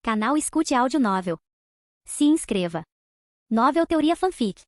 Canal Escute Áudio Novel. Se inscreva. Novel Teoria Fanfic.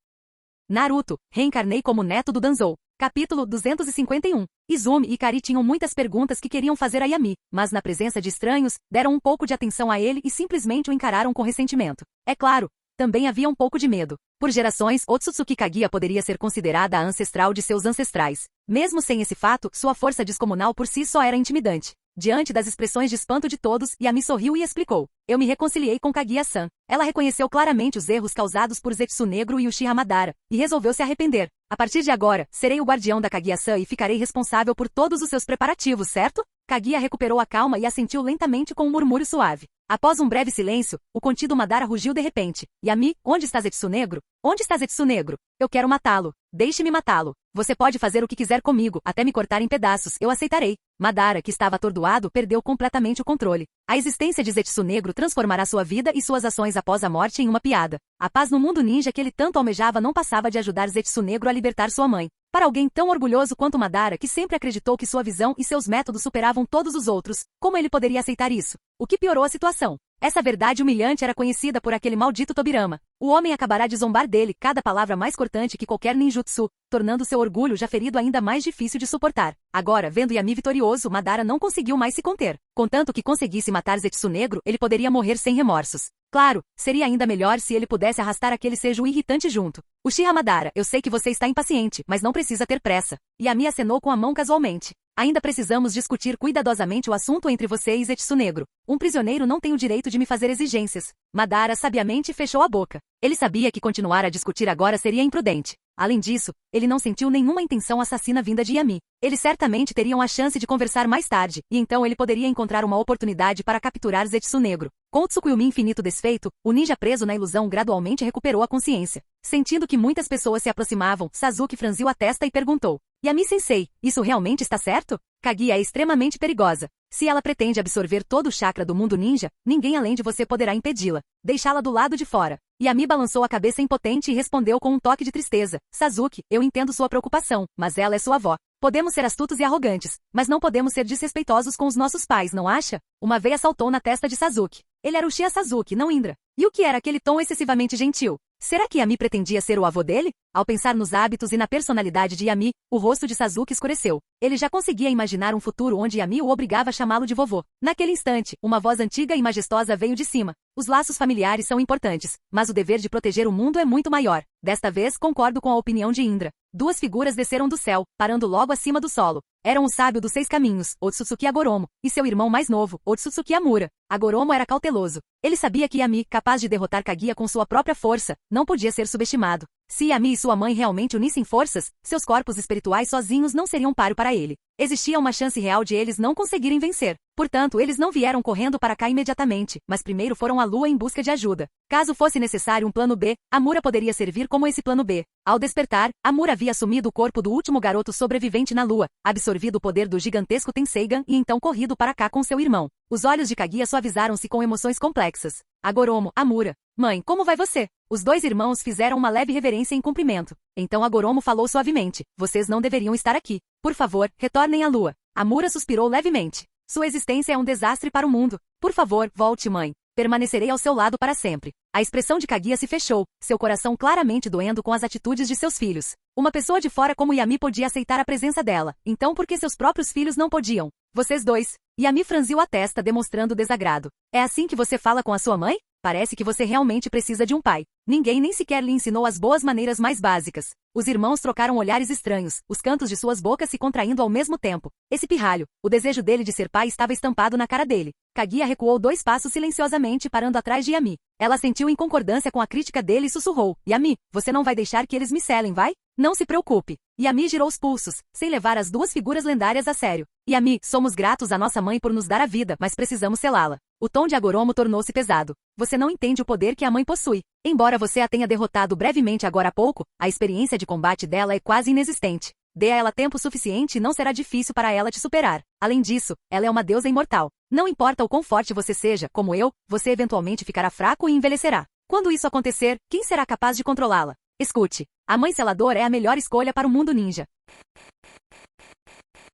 Naruto, reencarnei como neto do Danzou. Capítulo 251. Izumi e Kari tinham muitas perguntas que queriam fazer a Yami, mas na presença de estranhos, deram um pouco de atenção a ele e simplesmente o encararam com ressentimento. É claro, também havia um pouco de medo. Por gerações, Otsutsuki Kaguya poderia ser considerada a ancestral de seus ancestrais. Mesmo sem esse fato, sua força descomunal por si só era intimidante. Diante das expressões de espanto de todos, Yami sorriu e explicou. Eu me reconciliei com Kaguya-san. Ela reconheceu claramente os erros causados por Zetsu Negro e Uchiha Madara, e resolveu se arrepender. A partir de agora, serei o guardião da Kaguya-san e ficarei responsável por todos os seus preparativos, certo? Kaguya recuperou a calma e assentiu lentamente com um murmúrio suave. Após um breve silêncio, o contido Madara rugiu de repente. Yami, onde está Zetsu Negro? Onde está Zetsu Negro? Eu quero matá-lo. Deixe-me matá-lo. Você pode fazer o que quiser comigo, até me cortar em pedaços, eu aceitarei. Madara, que estava atordoado, perdeu completamente o controle. A existência de Zetsu Negro transformará sua vida e suas ações após a morte em uma piada. A paz no mundo ninja que ele tanto almejava não passava de ajudar Zetsu Negro a libertar sua mãe. Para alguém tão orgulhoso quanto Madara, que sempre acreditou que sua visão e seus métodos superavam todos os outros, como ele poderia aceitar isso? O que piorou a situação? Essa verdade humilhante era conhecida por aquele maldito Tobirama. O homem acabará de zombar dele, cada palavra mais cortante que qualquer ninjutsu, tornando seu orgulho já ferido ainda mais difícil de suportar. Agora, vendo Yami vitorioso, Madara não conseguiu mais se conter. Contanto que conseguisse matar Zetsu Negro, ele poderia morrer sem remorsos. Claro, seria ainda melhor se ele pudesse arrastar aquele sejo irritante junto. Uchiha Madara, eu sei que você está impaciente, mas não precisa ter pressa. Yami acenou com a mão casualmente. Ainda precisamos discutir cuidadosamente o assunto entre você e Zetsu Negro. Um prisioneiro não tem o direito de me fazer exigências. Madara sabiamente fechou a boca. Ele sabia que continuar a discutir agora seria imprudente. Além disso, ele não sentiu nenhuma intenção assassina vinda de Yami. Eles certamente teriam a chance de conversar mais tarde, e então ele poderia encontrar uma oportunidade para capturar Zetsu Negro. Com o Tsukuyomi infinito desfeito, o ninja preso na ilusão gradualmente recuperou a consciência. Sentindo que muitas pessoas se aproximavam, Sasuke franziu a testa e perguntou. Yami-sensei, isso realmente está certo? Kaguya é extremamente perigosa. Se ela pretende absorver todo o chakra do mundo ninja, ninguém além de você poderá impedi-la. Deixá-la do lado de fora. Yami balançou a cabeça impotente e respondeu com um toque de tristeza. Sasuke, eu entendo sua preocupação, mas ela é sua avó. Podemos ser astutos e arrogantes, mas não podemos ser desrespeitosos com os nossos pais, não acha? Uma veia saltou na testa de Sasuke. Ele era Uchiha Sasuke, não Indra. E o que era aquele tom excessivamente gentil? Será que Yami pretendia ser o avô dele? Ao pensar nos hábitos e na personalidade de Yami, o rosto de Sasuke escureceu. Ele já conseguia imaginar um futuro onde Yami o obrigava a chamá-lo de vovô. Naquele instante, uma voz antiga e majestosa veio de cima. Os laços familiares são importantes, mas o dever de proteger o mundo é muito maior. Desta vez, concordo com a opinião de Indra. Duas figuras desceram do céu, parando logo acima do solo. Eram o sábio dos 6 caminhos, Otsutsuki Agoromo, e seu irmão mais novo, Otsutsuki Amura. Agoromo era cauteloso. Ele sabia que Yami, capaz de derrotar Kaguya com sua própria força, não podia ser subestimado. Se Yami e sua mãe realmente unissem forças, seus corpos espirituais sozinhos não seriam páreo para ele. Existia uma chance real de eles não conseguirem vencer. Portanto, eles não vieram correndo para cá imediatamente, mas primeiro foram à lua em busca de ajuda. Caso fosse necessário um plano B, Amura poderia servir como esse plano B. Ao despertar, Amura havia assumido o corpo do último garoto sobrevivente na lua, absorvido o poder do gigantesco Tenseigan e então corrido para cá com seu irmão. Os olhos de Kaguya suavizaram-se com emoções complexas. Agoromo, Amura. Mãe, como vai você? Os dois irmãos fizeram uma leve reverência em cumprimento. Então Agoromo falou suavemente. Vocês não deveriam estar aqui. Por favor, retornem à lua. Amura suspirou levemente. Sua existência é um desastre para o mundo. Por favor, volte, mãe. Permanecerei ao seu lado para sempre. A expressão de Kaguya se fechou, seu coração claramente doendo com as atitudes de seus filhos. Uma pessoa de fora como Yami podia aceitar a presença dela, então por que seus próprios filhos não podiam? Vocês dois. Yami franziu a testa demonstrando desagrado. É assim que você fala com a sua mãe? Parece que você realmente precisa de um pai. Ninguém nem sequer lhe ensinou as boas maneiras mais básicas. Os irmãos trocaram olhares estranhos, os cantos de suas bocas se contraindo ao mesmo tempo. Esse pirralho, o desejo dele de ser pai estava estampado na cara dele. Kaguya recuou 2 passos silenciosamente parando atrás de Yami. Ela sentiu em concordância com a crítica dele e sussurrou. Yami, você não vai deixar que eles me selem, vai? Não se preocupe. Yami girou os pulsos, sem levar as duas figuras lendárias a sério. Yami, somos gratos à nossa mãe por nos dar a vida, mas precisamos selá-la. O tom de Agoromo tornou-se pesado. Você não entende o poder que a mãe possui. Embora você a tenha derrotado brevemente agora há pouco, a experiência de combate dela é quase inexistente. Dê a ela tempo suficiente e não será difícil para ela te superar. Além disso, ela é uma deusa imortal. Não importa o quão forte você seja, como eu, você eventualmente ficará fraco e envelhecerá. Quando isso acontecer, quem será capaz de controlá-la? Escute. A mãe seladora é a melhor escolha para o mundo ninja.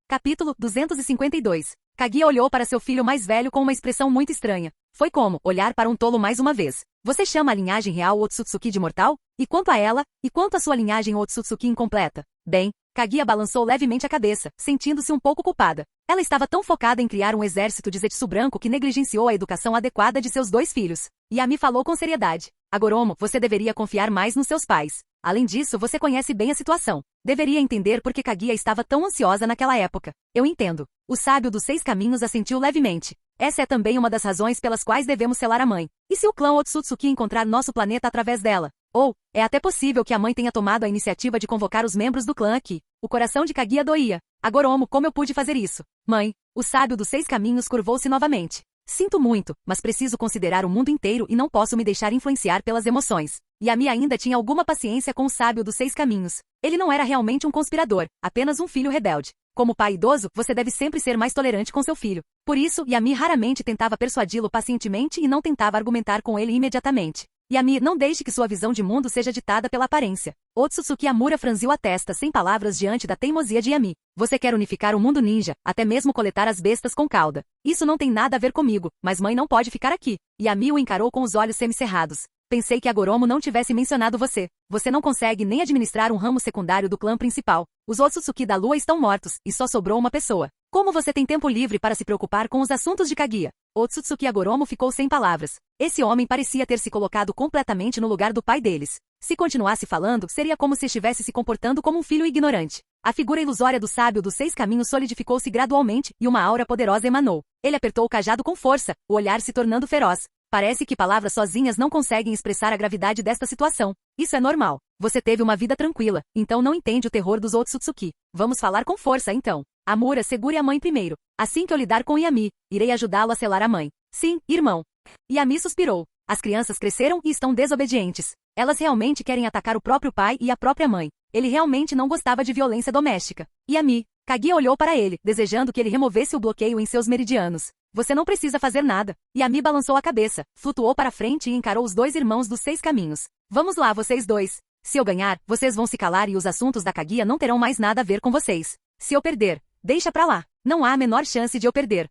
Capítulo 252. Kaguya olhou para seu filho mais velho com uma expressão muito estranha. Foi como olhar para um tolo mais uma vez. Você chama a linhagem real Otsutsuki de mortal? E quanto a ela? E quanto à sua linhagem Otsutsuki incompleta? Bem, Kaguya balançou levemente a cabeça, sentindo-se um pouco culpada. Ela estava tão focada em criar um exército de Zetsu branco que negligenciou a educação adequada de seus 2 filhos. Yami falou com seriedade. Agoromo, você deveria confiar mais nos seus pais. Além disso, você conhece bem a situação. Deveria entender por que Kaguya estava tão ansiosa naquela época. Eu entendo. O sábio dos 6 caminhos assentiu levemente. Essa é também uma das razões pelas quais devemos selar a mãe. E se o clã Otsutsuki encontrar nosso planeta através dela? Ou, é até possível que a mãe tenha tomado a iniciativa de convocar os membros do clã aqui. O coração de Kaguya doía. Agoromo, como eu pude fazer isso? Mãe, o sábio dos 6 caminhos curvou-se novamente. Sinto muito, mas preciso considerar o mundo inteiro e não posso me deixar influenciar pelas emoções. Yami ainda tinha alguma paciência com o sábio dos 6 caminhos. Ele não era realmente um conspirador, apenas um filho rebelde. Como pai idoso, você deve sempre ser mais tolerante com seu filho. Por isso, Yami raramente tentava persuadi-lo pacientemente e não tentava argumentar com ele imediatamente. Yami, não deixe que sua visão de mundo seja ditada pela aparência. Otsutsuki Amura franziu a testa sem palavras diante da teimosia de Yami. Você quer unificar o mundo ninja, até mesmo coletar as bestas com cauda. Isso não tem nada a ver comigo, mas mãe não pode ficar aqui. Yami o encarou com os olhos semicerrados. Pensei que Agoromo não tivesse mencionado você. Você não consegue nem administrar um ramo secundário do clã principal. Os Otsutsuki da Lua estão mortos, e só sobrou uma pessoa. Como você tem tempo livre para se preocupar com os assuntos de Kaguya? Otsutsuki Agoromo ficou sem palavras. Esse homem parecia ter se colocado completamente no lugar do pai deles. Se continuasse falando, seria como se estivesse se comportando como um filho ignorante. A figura ilusória do sábio dos 6 caminhos solidificou-se gradualmente, e uma aura poderosa emanou. Ele apertou o cajado com força, o olhar se tornando feroz. Parece que palavras sozinhas não conseguem expressar a gravidade desta situação. Isso é normal. Você teve uma vida tranquila, então não entende o terror dos Otsutsuki. Vamos falar com força, então. Amura, segure a mãe primeiro. Assim que eu lidar com Yami, irei ajudá-lo a selar a mãe. Sim, irmão. Yami suspirou. As crianças cresceram e estão desobedientes. Elas realmente querem atacar o próprio pai e a própria mãe. Ele realmente não gostava de violência doméstica. Yami. Kaguya olhou para ele, desejando que ele removesse o bloqueio em seus meridianos. Você não precisa fazer nada. Yami balançou a cabeça, flutuou para frente e encarou os 2 irmãos dos 6 caminhos. Vamos lá, vocês 2. Se eu ganhar, vocês vão se calar e os assuntos da Kaguya não terão mais nada a ver com vocês. Se eu perder, deixa pra lá. Não há a menor chance de eu perder.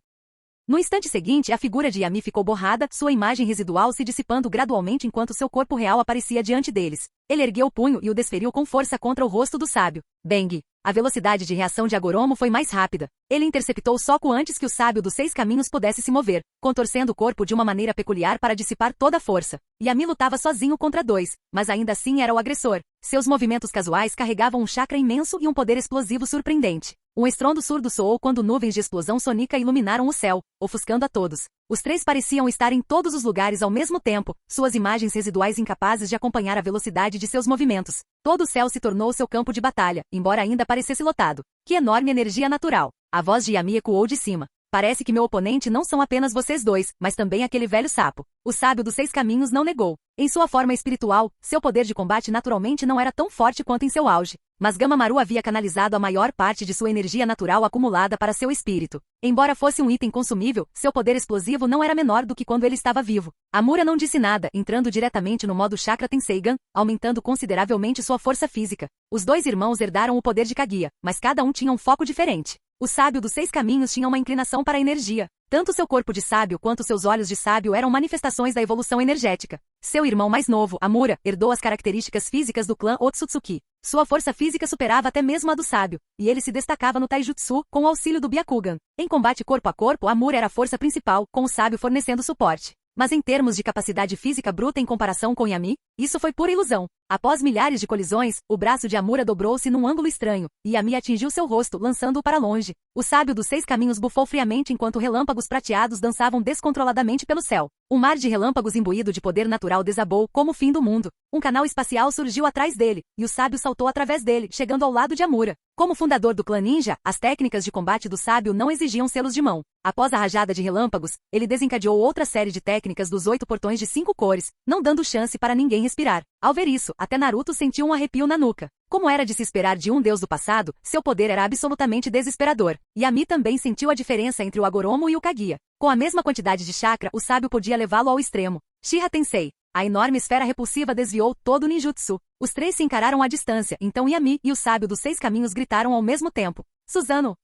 No instante seguinte, a figura de Yami ficou borrada, sua imagem residual se dissipando gradualmente enquanto seu corpo real aparecia diante deles. Ele ergueu o punho e o desferiu com força contra o rosto do sábio. Bang! A velocidade de reação de Agoromo foi mais rápida. Ele interceptou o soco antes que o sábio dos 6 caminhos pudesse se mover, contorcendo o corpo de uma maneira peculiar para dissipar toda a força. Yami lutava sozinho contra 2, mas ainda assim era o agressor. Seus movimentos casuais carregavam um chakra imenso e um poder explosivo surpreendente. Um estrondo surdo soou quando nuvens de explosão sônica iluminaram o céu, ofuscando a todos. Os 3 pareciam estar em todos os lugares ao mesmo tempo, suas imagens residuais incapazes de acompanhar a velocidade de seus movimentos. Todo o céu se tornou seu campo de batalha, embora ainda parecesse lotado. Que enorme energia natural! A voz de Yami ecoou de cima. Parece que meu oponente não são apenas vocês 2, mas também aquele velho sapo. O sábio dos 6 caminhos não negou. Em sua forma espiritual, seu poder de combate naturalmente não era tão forte quanto em seu auge. Mas Gamamaru havia canalizado a maior parte de sua energia natural acumulada para seu espírito. Embora fosse um item consumível, seu poder explosivo não era menor do que quando ele estava vivo. Amura não disse nada, entrando diretamente no modo Chakra Tenseigan, aumentando consideravelmente sua força física. Os 2 irmãos herdaram o poder de Kaguya, mas cada um tinha um foco diferente. O sábio dos 6 caminhos tinha uma inclinação para a energia. Tanto seu corpo de sábio quanto seus olhos de sábio eram manifestações da evolução energética. Seu irmão mais novo, Amura, herdou as características físicas do clã Otsutsuki. Sua força física superava até mesmo a do sábio, e ele se destacava no Taijutsu com o auxílio do Byakugan. Em combate corpo a corpo, Amura era a força principal, com o sábio fornecendo suporte. Mas em termos de capacidade física bruta em comparação com Yami, isso foi pura ilusão. Após milhares de colisões, o braço de Amura dobrou-se num ângulo estranho, e Yami atingiu seu rosto, lançando-o para longe. O sábio dos 6 caminhos bufou friamente enquanto relâmpagos prateados dançavam descontroladamente pelo céu. Um mar de relâmpagos imbuído de poder natural desabou, como o fim do mundo. Um canal espacial surgiu atrás dele, e o sábio saltou através dele, chegando ao lado de Amura. Como fundador do clã ninja, as técnicas de combate do sábio não exigiam selos de mão. Após a rajada de relâmpagos, ele desencadeou outra série de técnicas dos 8 portões de 5 cores, não dando chance para ninguém respirar. Ao ver isso, até Naruto sentiu um arrepio na nuca. Como era de se esperar de um deus do passado, seu poder era absolutamente desesperador. Yami também sentiu a diferença entre o Agoromo e o Kaguya. Com a mesma quantidade de chakra, o sábio podia levá-lo ao extremo. Shiha Tensei. A enorme esfera repulsiva desviou todo o ninjutsu. Os 3 se encararam à distância, então Yami e o sábio dos 6 caminhos gritaram ao mesmo tempo. Suzano!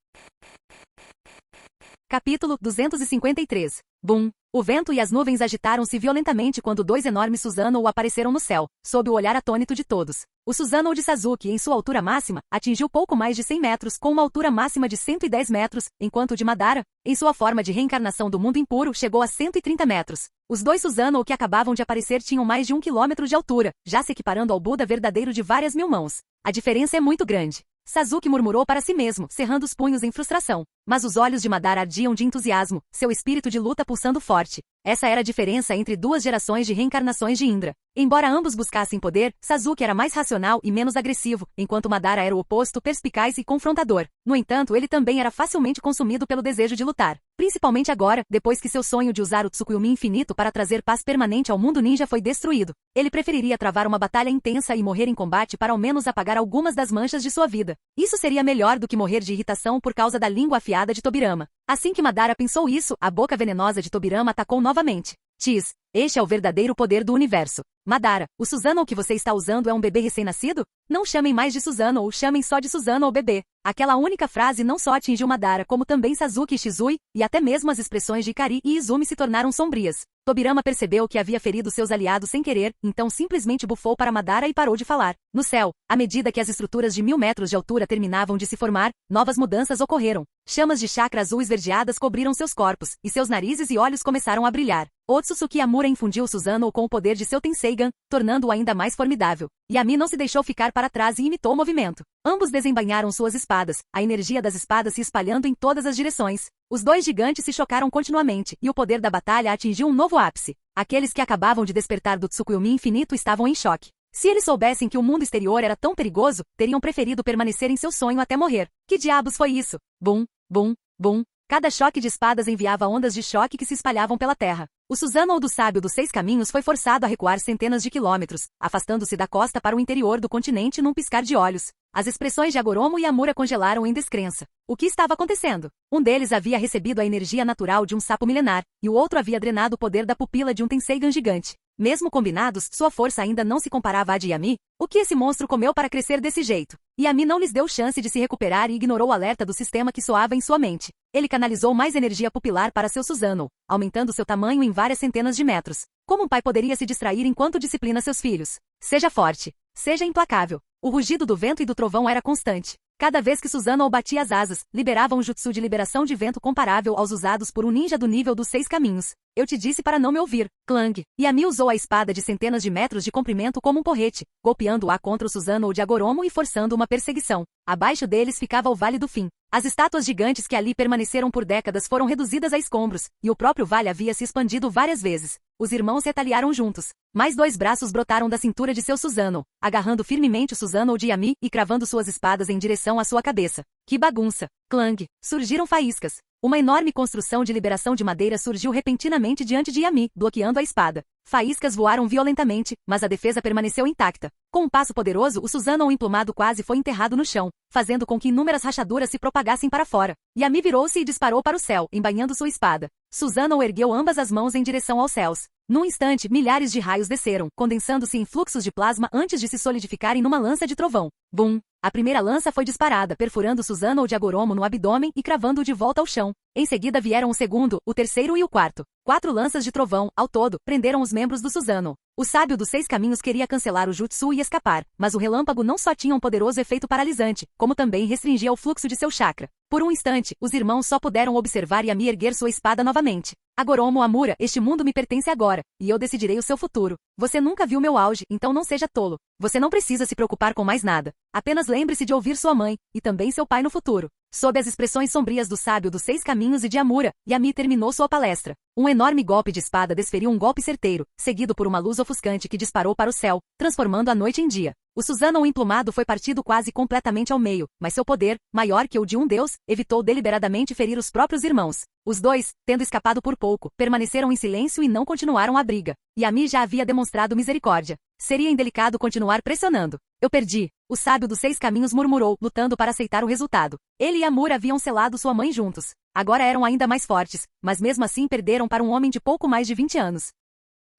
Capítulo 253. Bum! O vento e as nuvens agitaram-se violentamente quando dois enormes Susanoo apareceram no céu, sob o olhar atônito de todos. O Susanoo de Sasuke, em sua altura máxima, atingiu pouco mais de 100 metros, com uma altura máxima de 110 metros, enquanto o de Madara, em sua forma de reencarnação do mundo impuro, chegou a 130 metros. Os dois Susanoo que acabavam de aparecer tinham mais de 1 quilômetro de altura, já se equiparando ao Buda verdadeiro de várias mil mãos. A diferença é muito grande. Sasuke murmurou para si mesmo, cerrando os punhos em frustração. Mas os olhos de Madara ardiam de entusiasmo, seu espírito de luta pulsando forte. Essa era a diferença entre duas gerações de reencarnações de Indra. Embora ambos buscassem poder, Sasuke era mais racional e menos agressivo, enquanto Madara era o oposto, perspicaz e confrontador. No entanto, ele também era facilmente consumido pelo desejo de lutar. Principalmente agora, depois que seu sonho de usar o Tsukuyomi infinito para trazer paz permanente ao mundo ninja foi destruído. Ele preferiria travar uma batalha intensa e morrer em combate para ao menos apagar algumas das manchas de sua vida. Isso seria melhor do que morrer de irritação por causa da língua afiada de Tobirama. Assim que Madara pensou isso, a boca venenosa de Tobirama atacou novamente. Tis, este é o verdadeiro poder do universo. Madara, o Susanoo que você está usando é um bebê recém-nascido? Não chamem mais de Susanoo, chamem só de Susanoo bebê. Aquela única frase não só atingiu Madara como também Sasuke e Shizui, e até mesmo as expressões de Ikari e Izumi se tornaram sombrias. Tobirama percebeu que havia ferido seus aliados sem querer, então simplesmente bufou para Madara e parou de falar. No céu, à medida que as estruturas de 1000 metros de altura terminavam de se formar, novas mudanças ocorreram. Chamas de chakra azul esverdeadas cobriram seus corpos, e seus narizes e olhos começaram a brilhar. Otsutsuki Amura infundiu Susanoo com o poder de seu Tenseigan, tornando-o ainda mais formidável. Yami não se deixou ficar para trás e imitou o movimento. Ambos desembainharam suas espadas, a energia das espadas se espalhando em todas as direções. Os dois gigantes se chocaram continuamente, e o poder da batalha atingiu um novo ápice. Aqueles que acabavam de despertar do Tsukuyomi infinito estavam em choque. Se eles soubessem que o mundo exterior era tão perigoso, teriam preferido permanecer em seu sonho até morrer. Que diabos foi isso? Bum, bum, bum. Cada choque de espadas enviava ondas de choque que se espalhavam pela terra. O Susanoo do Sábio dos 6 Caminhos foi forçado a recuar centenas de quilômetros, afastando-se da costa para o interior do continente num piscar de olhos. As expressões de Agoromo e Amura congelaram em descrença. O que estava acontecendo? Um deles havia recebido a energia natural de um sapo milenar, e o outro havia drenado o poder da pupila de um Tenseigan gigante. Mesmo combinados, sua força ainda não se comparava à de Yami. O que esse monstro comeu para crescer desse jeito? Yami não lhes deu chance de se recuperar e ignorou o alerta do sistema que soava em sua mente. Ele canalizou mais energia pupilar para seu Susanoo, aumentando seu tamanho em várias centenas de metros. Como um pai poderia se distrair enquanto disciplina seus filhos? Seja forte. Seja implacável. O rugido do vento e do trovão era constante. Cada vez que Susanoo batia as asas, liberava um jutsu de liberação de vento comparável aos usados por um ninja do nível dos 6 caminhos. Eu te disse para não me ouvir. Clang. Yami usou a espada de centenas de metros de comprimento como um porrete, golpeando-a contra o Susanoo de Agoromo e forçando uma perseguição. Abaixo deles ficava o Vale do Fim. As estátuas gigantes que ali permaneceram por décadas foram reduzidas a escombros, e o próprio vale havia se expandido várias vezes. Os irmãos retaliaram juntos. Mais 2 braços brotaram da cintura de seu Susanoo, agarrando firmemente o Susanoo de Yami e cravando suas espadas em direção à sua cabeça. Que bagunça! Clang! Surgiram faíscas. Uma enorme construção de liberação de madeira surgiu repentinamente diante de Yami, bloqueando a espada. Faíscas voaram violentamente, mas a defesa permaneceu intacta. Com um passo poderoso, o Susanoo emplumado quase foi enterrado no chão, fazendo com que inúmeras rachaduras se propagassem para fora. Yami virou-se e disparou para o céu, embainhando sua espada. Susanoo ergueu ambas as mãos em direção aos céus. Num instante, milhares de raios desceram, condensando-se em fluxos de plasma antes de se solidificarem numa lança de trovão. Bum! A primeira lança foi disparada, perfurando Susanoo de Agoromo no abdômen e cravando-o de volta ao chão. Em seguida vieram o segundo, o terceiro e o quarto. 4 lanças de trovão, ao todo, prenderam os membros do Susanoo. O sábio dos 6 caminhos queria cancelar o jutsu e escapar, mas o relâmpago não só tinha um poderoso efeito paralisante, como também restringia o fluxo de seu chakra. Por um instante, os irmãos só puderam observar Yami erguer sua espada novamente. Agoromo Amura, este mundo me pertence agora, e eu decidirei o seu futuro. Você nunca viu meu auge, então não seja tolo. Você não precisa se preocupar com mais nada. Apenas lembre-se de ouvir sua mãe, e também seu pai no futuro. Sob as expressões sombrias do sábio dos 6 caminhos e de Amura, Yami terminou sua palestra. Um enorme golpe de espada desferiu um golpe certeiro, seguido por uma luz ofuscante que disparou para o céu, transformando a noite em dia. O Susanoo emplumado foi partido quase completamente ao meio, mas seu poder, maior que o de um deus, evitou deliberadamente ferir os próprios irmãos. Os dois, tendo escapado por pouco, permaneceram em silêncio e não continuaram a briga. Yami já havia demonstrado misericórdia. Seria indelicado continuar pressionando. Eu perdi. O sábio dos 6 caminhos murmurou, lutando para aceitar o resultado. Ele e Amura haviam selado sua mãe juntos. Agora eram ainda mais fortes, mas mesmo assim perderam para um homem de pouco mais de 20 anos.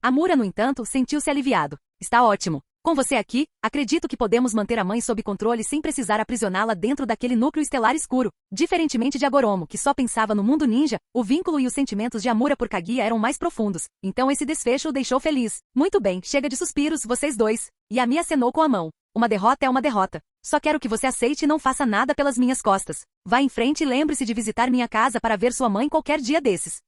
Amura, no entanto, sentiu-se aliviado. Está ótimo. Com você aqui, acredito que podemos manter a mãe sob controle sem precisar aprisioná-la dentro daquele núcleo estelar escuro. Diferentemente de Agoromo, que só pensava no mundo ninja, o vínculo e os sentimentos de Amura por Kaguya eram mais profundos. Então esse desfecho o deixou feliz. Muito bem, chega de suspiros, vocês dois. Yami acenou com a mão. Uma derrota é uma derrota. Só quero que você aceite e não faça nada pelas minhas costas. Vá em frente e lembre-se de visitar minha casa para ver sua mãe qualquer dia desses.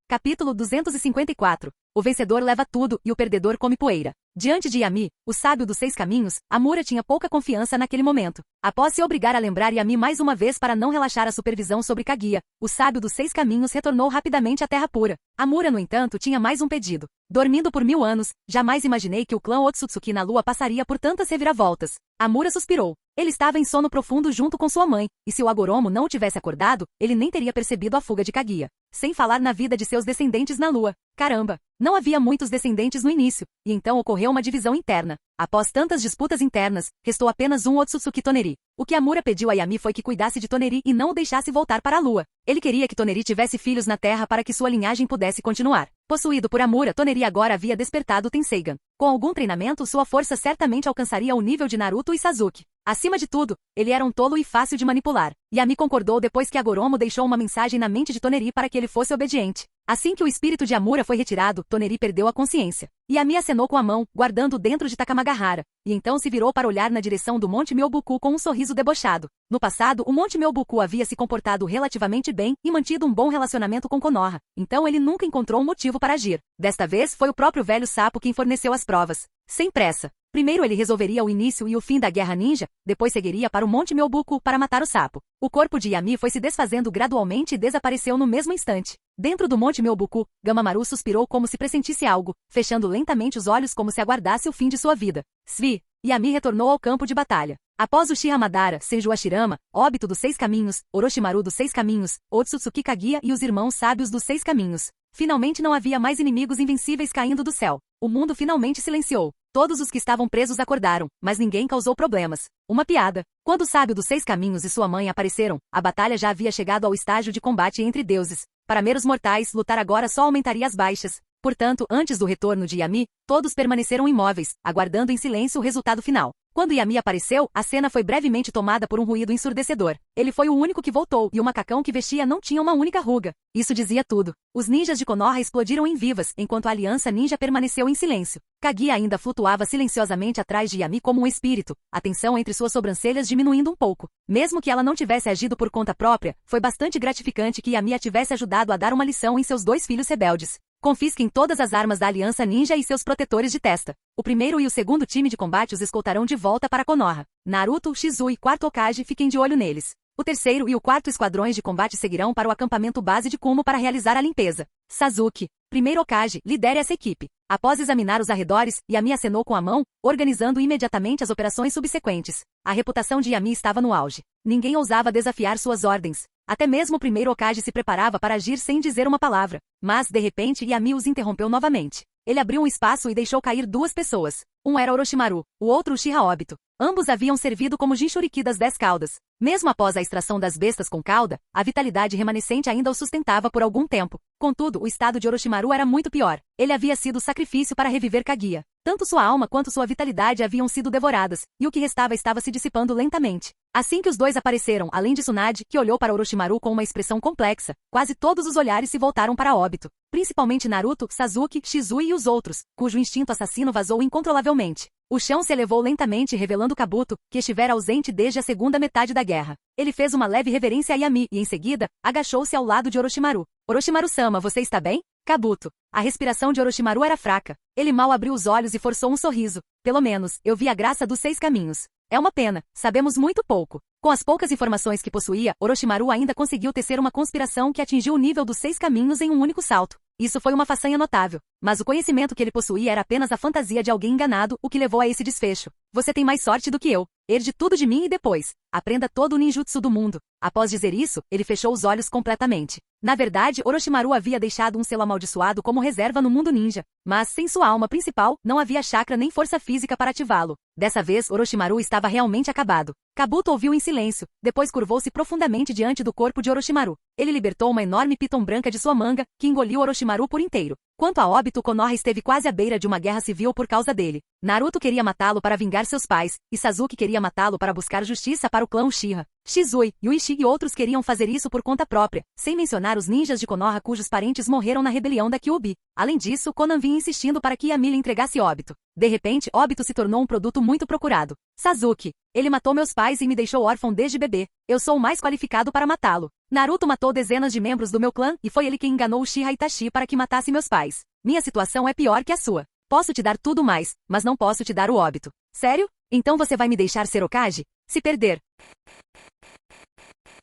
Capítulo 254. O vencedor leva tudo e o perdedor come poeira. Diante de Yami, o sábio dos 6 caminhos, Amura tinha pouca confiança naquele momento. Após se obrigar a lembrar Yami mais uma vez para não relaxar a supervisão sobre Kaguya, o sábio dos 6 caminhos retornou rapidamente à Terra Pura. Amura, no entanto, tinha mais um pedido. Dormindo por 1000 anos, jamais imaginei que o clã Otsutsuki na Lua passaria por tantas reviravoltas. Amura suspirou. Ele estava em sono profundo junto com sua mãe, e se o Agoromo não tivesse acordado, ele nem teria percebido a fuga de Kaguya. Sem falar na vida de seus descendentes na Lua. Caramba! Não havia muitos descendentes no início, e então ocorreu uma divisão interna. Após tantas disputas internas, restou apenas um Otsutsuki Toneri. O que Amura pediu a Yami foi que cuidasse de Toneri e não o deixasse voltar para a Lua. Ele queria que Toneri tivesse filhos na Terra para que sua linhagem pudesse continuar. Possuído por Amura, Toneri agora havia despertado Tenseigan. Com algum treinamento, sua força certamente alcançaria o nível de Naruto e Sasuke. Acima de tudo, ele era um tolo e fácil de manipular. Yami concordou depois que Agoromo deixou uma mensagem na mente de Toneri para que ele fosse obediente. Assim que o espírito de Amura foi retirado, Toneri perdeu a consciência. Yami acenou com a mão, guardando dentro de Takamagahara, e então se virou para olhar na direção do Monte Myobuku com um sorriso debochado. No passado, o Monte Myobuku havia se comportado relativamente bem e mantido um bom relacionamento com Konoha, então ele nunca encontrou um motivo para agir. Desta vez, foi o próprio velho sapo quem forneceu as provas. Sem pressa. Primeiro ele resolveria o início e o fim da Guerra Ninja, depois seguiria para o Monte Myobuku para matar o sapo. O corpo de Yami foi se desfazendo gradualmente e desapareceu no mesmo instante. Dentro do Monte Myobuku, Gamamaru suspirou como se pressentisse algo, fechando lentamente os olhos como se aguardasse o fim de sua vida. Svi. Yami retornou ao campo de batalha. Após o Shiha Madara, Senju Hashirama, óbito dos 6 caminhos, Orochimaru dos 6 caminhos, Otsutsuki Kaguya e os irmãos sábios dos 6 caminhos. Finalmente não havia mais inimigos invencíveis caindo do céu. O mundo finalmente silenciou. Todos os que estavam presos acordaram, mas ninguém causou problemas. Uma piada. Quando o sábio dos 6 caminhos e sua mãe apareceram, a batalha já havia chegado ao estágio de combate entre deuses. Para meros mortais, lutar agora só aumentaria as baixas. Portanto, antes do retorno de Yami, todos permaneceram imóveis, aguardando em silêncio o resultado final. Quando Yami apareceu, a cena foi brevemente tomada por um ruído ensurdecedor. Ele foi o único que voltou, e o macacão que vestia não tinha uma única ruga. Isso dizia tudo. Os ninjas de Konoha explodiram em vivas, enquanto a aliança ninja permaneceu em silêncio. Kaguya ainda flutuava silenciosamente atrás de Yami como um espírito, a tensão entre suas sobrancelhas diminuindo um pouco. Mesmo que ela não tivesse agido por conta própria, foi bastante gratificante que Yami a tivesse ajudado a dar uma lição em seus 2 filhos rebeldes. Confisquem todas as armas da Aliança Ninja e seus protetores de testa. O primeiro e o segundo time de combate os escoltarão de volta para Konoha. Naruto, Shizu e 4º Hokage fiquem de olho neles. O terceiro e o 4º esquadrões de combate seguirão para o acampamento base de Kumo para realizar a limpeza. Sasuke, 1º Hokage, lidere essa equipe. Após examinar os arredores, Yami acenou com a mão, organizando imediatamente as operações subsequentes. A reputação de Yami estava no auge. Ninguém ousava desafiar suas ordens. Até mesmo o 1º Hokage se preparava para agir sem dizer uma palavra. Mas, de repente, Yami os interrompeu novamente. Ele abriu um espaço e deixou cair 2 pessoas. Um era Orochimaru, o outro Uchiha Obito. Ambos haviam servido como Jinchuriki das 10 caudas. Mesmo após a extração das bestas com cauda, a vitalidade remanescente ainda o sustentava por algum tempo. Contudo, o estado de Orochimaru era muito pior. Ele havia sido sacrifício para reviver Kaguya. Tanto sua alma quanto sua vitalidade haviam sido devoradas, e o que restava estava se dissipando lentamente. Assim que os dois apareceram, além de Tsunade, que olhou para Orochimaru com uma expressão complexa, quase todos os olhares se voltaram para Obito. Principalmente Naruto, Sasuke, Shizui e os outros, cujo instinto assassino vazou incontrolavelmente. O chão se elevou lentamente revelando Kabuto, que estivera ausente desde a segunda metade da guerra. Ele fez uma leve reverência a Yami e, em seguida, agachou-se ao lado de Orochimaru. Orochimaru-sama, você está bem? Kabuto. A respiração de Orochimaru era fraca. Ele mal abriu os olhos e forçou um sorriso. Pelo menos, eu vi a graça dos 6 caminhos. É uma pena, sabemos muito pouco. Com as poucas informações que possuía, Orochimaru ainda conseguiu tecer uma conspiração que atingiu o nível dos 6 caminhos em um único salto. Isso foi uma façanha notável. Mas o conhecimento que ele possuía era apenas a fantasia de alguém enganado, o que levou a esse desfecho. Você tem mais sorte do que eu. Herde tudo de mim e depois. aprenda todo o ninjutsu do mundo. Após dizer isso, ele fechou os olhos completamente. Na verdade, Orochimaru havia deixado um selo amaldiçoado como reserva no mundo ninja, mas, sem sua alma principal, não havia chakra nem força física para ativá-lo. Dessa vez, Orochimaru estava realmente acabado. Kabuto ouviu em silêncio, depois curvou-se profundamente diante do corpo de Orochimaru. Ele libertou uma enorme piton branca de sua manga, que engoliu Orochimaru por inteiro. Quanto a Obito, Konoha esteve quase à beira de uma guerra civil por causa dele. Naruto queria matá-lo para vingar seus pais, e Sasuke queria matá-lo para buscar justiça para o clã Uchiha. Shizui, Yuichi e outros queriam fazer isso por conta própria, sem mencionar os ninjas de Konoha cujos parentes morreram na rebelião da Kyuubi. Além disso, Konan vinha insistindo para que Yami lhe entregasse Obito. De repente, Obito se tornou um produto muito procurado. Sasuke. Ele matou meus pais e me deixou órfão desde bebê. Eu sou o mais qualificado para matá-lo. Naruto matou dezenas de membros do meu clã e foi ele quem enganou Uchiha Itachi para que matasse meus pais. Minha situação é pior que a sua. Posso te dar tudo mais, mas não posso te dar o Obito. Sério? Então você vai me deixar ser Hokage? Se perder.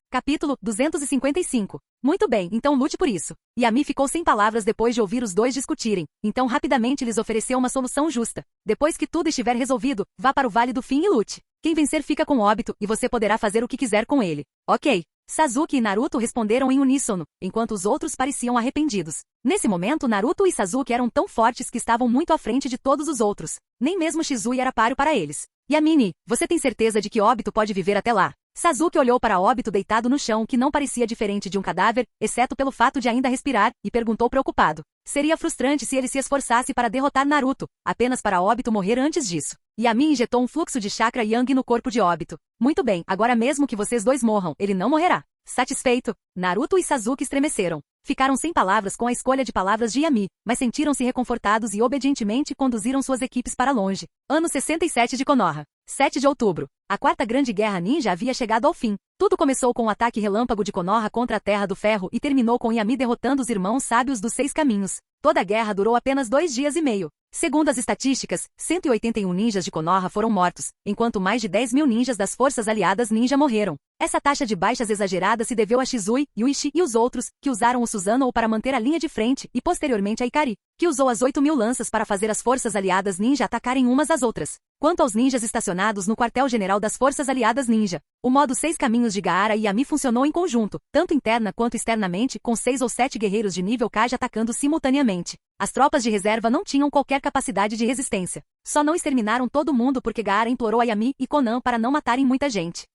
Capítulo 255. Muito bem, então lute por isso. Yami ficou sem palavras depois de ouvir os dois discutirem, então rapidamente lhes ofereceu uma solução justa. Depois que tudo estiver resolvido, vá para o Vale do Fim e lute. Quem vencer fica com Obito e você poderá fazer o que quiser com ele. Ok. Sasuke e Naruto responderam em uníssono, enquanto os outros pareciam arrependidos. Nesse momento, Naruto e Sasuke eram tão fortes que estavam muito à frente de todos os outros. Nem mesmo Shizui era páreo para eles. Yamini, você tem certeza de que Obito pode viver até lá? Sasuke olhou para Obito deitado no chão, que não parecia diferente de um cadáver, exceto pelo fato de ainda respirar, e perguntou preocupado. Seria frustrante se ele se esforçasse para derrotar Naruto, apenas para Obito morrer antes disso. Yami injetou um fluxo de chakra Yang no corpo de Obito. Muito bem, agora mesmo que vocês dois morram, ele não morrerá. Satisfeito, Naruto e Sasuke estremeceram. Ficaram sem palavras com a escolha de palavras de Yami, mas sentiram-se reconfortados e obedientemente conduziram suas equipes para longe. Ano 67 de Konoha. 7 de outubro. A quarta grande guerra ninja havia chegado ao fim. Tudo começou com o ataque relâmpago de Konoha contra a Terra do Ferro e terminou com Yami derrotando os irmãos sábios dos 6 caminhos. Toda a guerra durou apenas 2 dias e meio. Segundo as estatísticas, 181 ninjas de Konoha foram mortos, enquanto mais de 10.000 ninjas das forças aliadas ninja morreram. Essa taxa de baixas exagerada se deveu a Shizui, Yuichi e os outros, que usaram o Susanoo para manter a linha de frente, e posteriormente a Ikari, que usou as 8.000 lanças para fazer as forças aliadas ninja atacarem umas às outras. Quanto aos ninjas estacionados no quartel-general das forças aliadas ninja, o modo 6 caminhos de Gaara e Yami funcionou em conjunto, tanto interna quanto externamente, com 6 ou 7 guerreiros de nível Kage atacando simultaneamente. As tropas de reserva não tinham qualquer capacidade de resistência. Só não exterminaram todo mundo porque Gaara implorou a Yami e Konan para não matarem muita gente.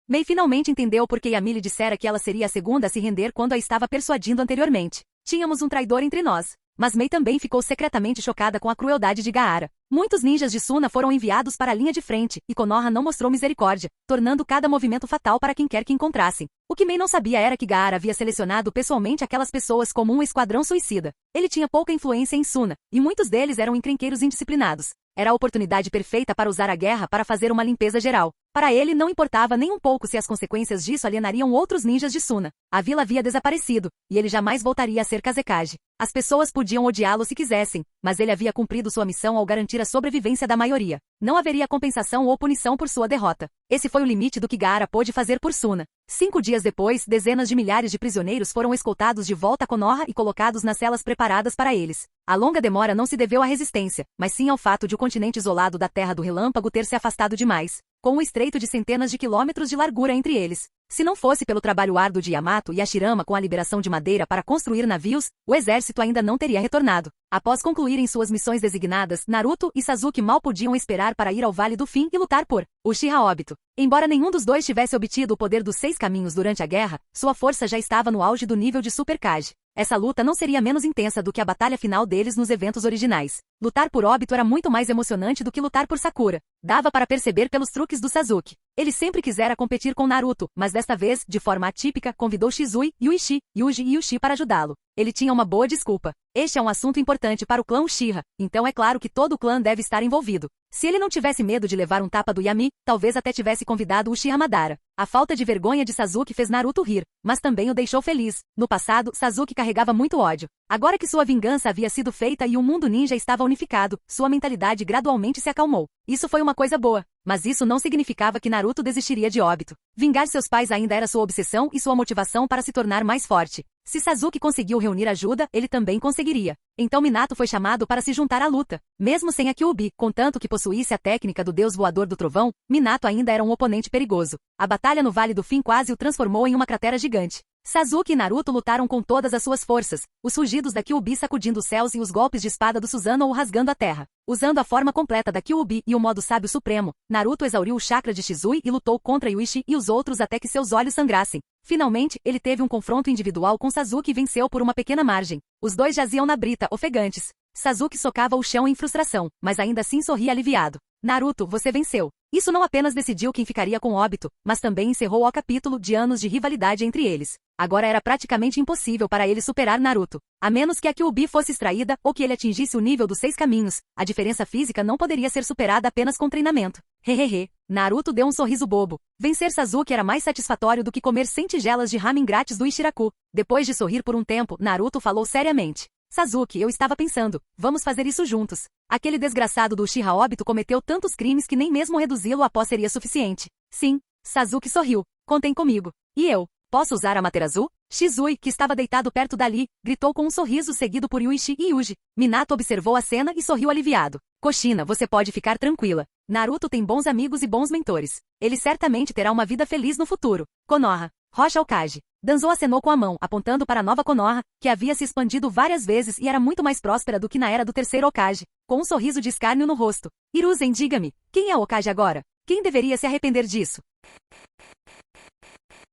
Mei finalmente entendeu porque Yami lhe dissera que ela seria a segunda a se render quando a estava persuadindo anteriormente. Tínhamos um traidor entre nós. Mas Mei também ficou secretamente chocada com a crueldade de Gaara. Muitos ninjas de Suna foram enviados para a linha de frente, e Konoha não mostrou misericórdia, tornando cada movimento fatal para quem quer que encontrassem. O que Mei não sabia era que Gaara havia selecionado pessoalmente aquelas pessoas como um esquadrão suicida. Ele tinha pouca influência em Suna, e muitos deles eram encrenqueiros indisciplinados. Era a oportunidade perfeita para usar a guerra para fazer uma limpeza geral. Para ele não importava nem um pouco se as consequências disso alienariam outros ninjas de Suna. A vila havia desaparecido, e ele jamais voltaria a ser Kazekage. As pessoas podiam odiá-lo se quisessem, mas ele havia cumprido sua missão ao garantir a sobrevivência da maioria. Não haveria compensação ou punição por sua derrota. Esse foi o limite do que Gaara pôde fazer por Suna. 5 dias depois, dezenas de milhares de prisioneiros foram escoltados de volta a Konoha e colocados nas celas preparadas para eles. A longa demora não se deveu à resistência, mas sim ao fato de o continente isolado da Terra do Relâmpago ter se afastado demais, com um estreito de centenas de quilômetros de largura entre eles. Se não fosse pelo trabalho árduo de Yamato e Hashirama com a liberação de madeira para construir navios, o exército ainda não teria retornado. Após concluírem suas missões designadas, Naruto e Sasuke mal podiam esperar para ir ao Vale do Fim e lutar por Uchiha Obito. Embora nenhum dos dois tivesse obtido o poder dos 6 caminhos durante a guerra, sua força já estava no auge do nível de Super Kage. Essa luta não seria menos intensa do que a batalha final deles nos eventos originais. Lutar por Obito era muito mais emocionante do que lutar por Sakura. Dava para perceber pelos truques do Sasuke. Ele sempre quisera competir com Naruto, mas desta vez, de forma atípica, convidou Shizui, Yuichi, Yuji e Yushi para ajudá-lo. Ele tinha uma boa desculpa. Este é um assunto importante para o clã Uchiha, então é claro que todo o clã deve estar envolvido. Se ele não tivesse medo de levar um tapa do Yami, talvez até tivesse convidado Uchiha Madara. A falta de vergonha de Sasuke fez Naruto rir, mas também o deixou feliz. No passado, Sasuke carregava muito ódio. Agora que sua vingança havia sido feita e o mundo ninja estava unificado, sua mentalidade gradualmente se acalmou. Isso foi uma coisa boa, mas isso não significava que Naruto desistiria de Obito. Vingar seus pais ainda era sua obsessão e sua motivação para se tornar mais forte. Se Sasuke conseguiu reunir ajuda, ele também conseguiria. Então Minato foi chamado para se juntar à luta. Mesmo sem a Kyuubi, contanto que possuísse a técnica do deus voador do trovão, Minato ainda era um oponente perigoso. A batalha no Vale do Fim quase o transformou em uma cratera gigante. Sasuke e Naruto lutaram com todas as suas forças, os rugidos da Kyuubi sacudindo os céus e os golpes de espada do Susanoo rasgando a terra. Usando a forma completa da Kyuubi e o modo sábio supremo, Naruto exauriu o chakra de Shizui e lutou contra Yuichi e os outros até que seus olhos sangrassem. Finalmente, ele teve um confronto individual com Sasuke e venceu por uma pequena margem. Os dois jaziam na brita, ofegantes. Sasuke socava o chão em frustração, mas ainda assim sorria aliviado. Naruto, você venceu. Isso não apenas decidiu quem ficaria com Obito, mas também encerrou o capítulo de anos de rivalidade entre eles. Agora era praticamente impossível para ele superar Naruto. A menos que a Kyuubi fosse extraída ou que ele atingisse o nível dos 6 caminhos, a diferença física não poderia ser superada apenas com treinamento. Hehehe. Naruto deu um sorriso bobo. Vencer Sasuke era mais satisfatório do que comer 100 tigelas de ramen grátis do Ichiraku. Depois de sorrir por um tempo, Naruto falou seriamente. Sasuke, eu estava pensando, vamos fazer isso juntos. Aquele desgraçado do Uchiha Obito cometeu tantos crimes que nem mesmo reduzi-lo a pó seria suficiente. Sim, Sasuke sorriu. Contem comigo. E eu? Posso usar Amaterasu? Shizui, que estava deitado perto dali, gritou com um sorriso seguido por Yuichi e Yuji. Minato observou a cena e sorriu aliviado. Kushina, você pode ficar tranquila. Naruto tem bons amigos e bons mentores. Ele certamente terá uma vida feliz no futuro. Konoha. Rocha Hokage. Danzou acenou com a mão, apontando para a nova Konoha, que havia se expandido várias vezes e era muito mais próspera do que na era do terceiro Hokage, com um sorriso de escárnio no rosto. Hiruzen, diga-me, quem é o Hokage agora? Quem deveria se arrepender disso?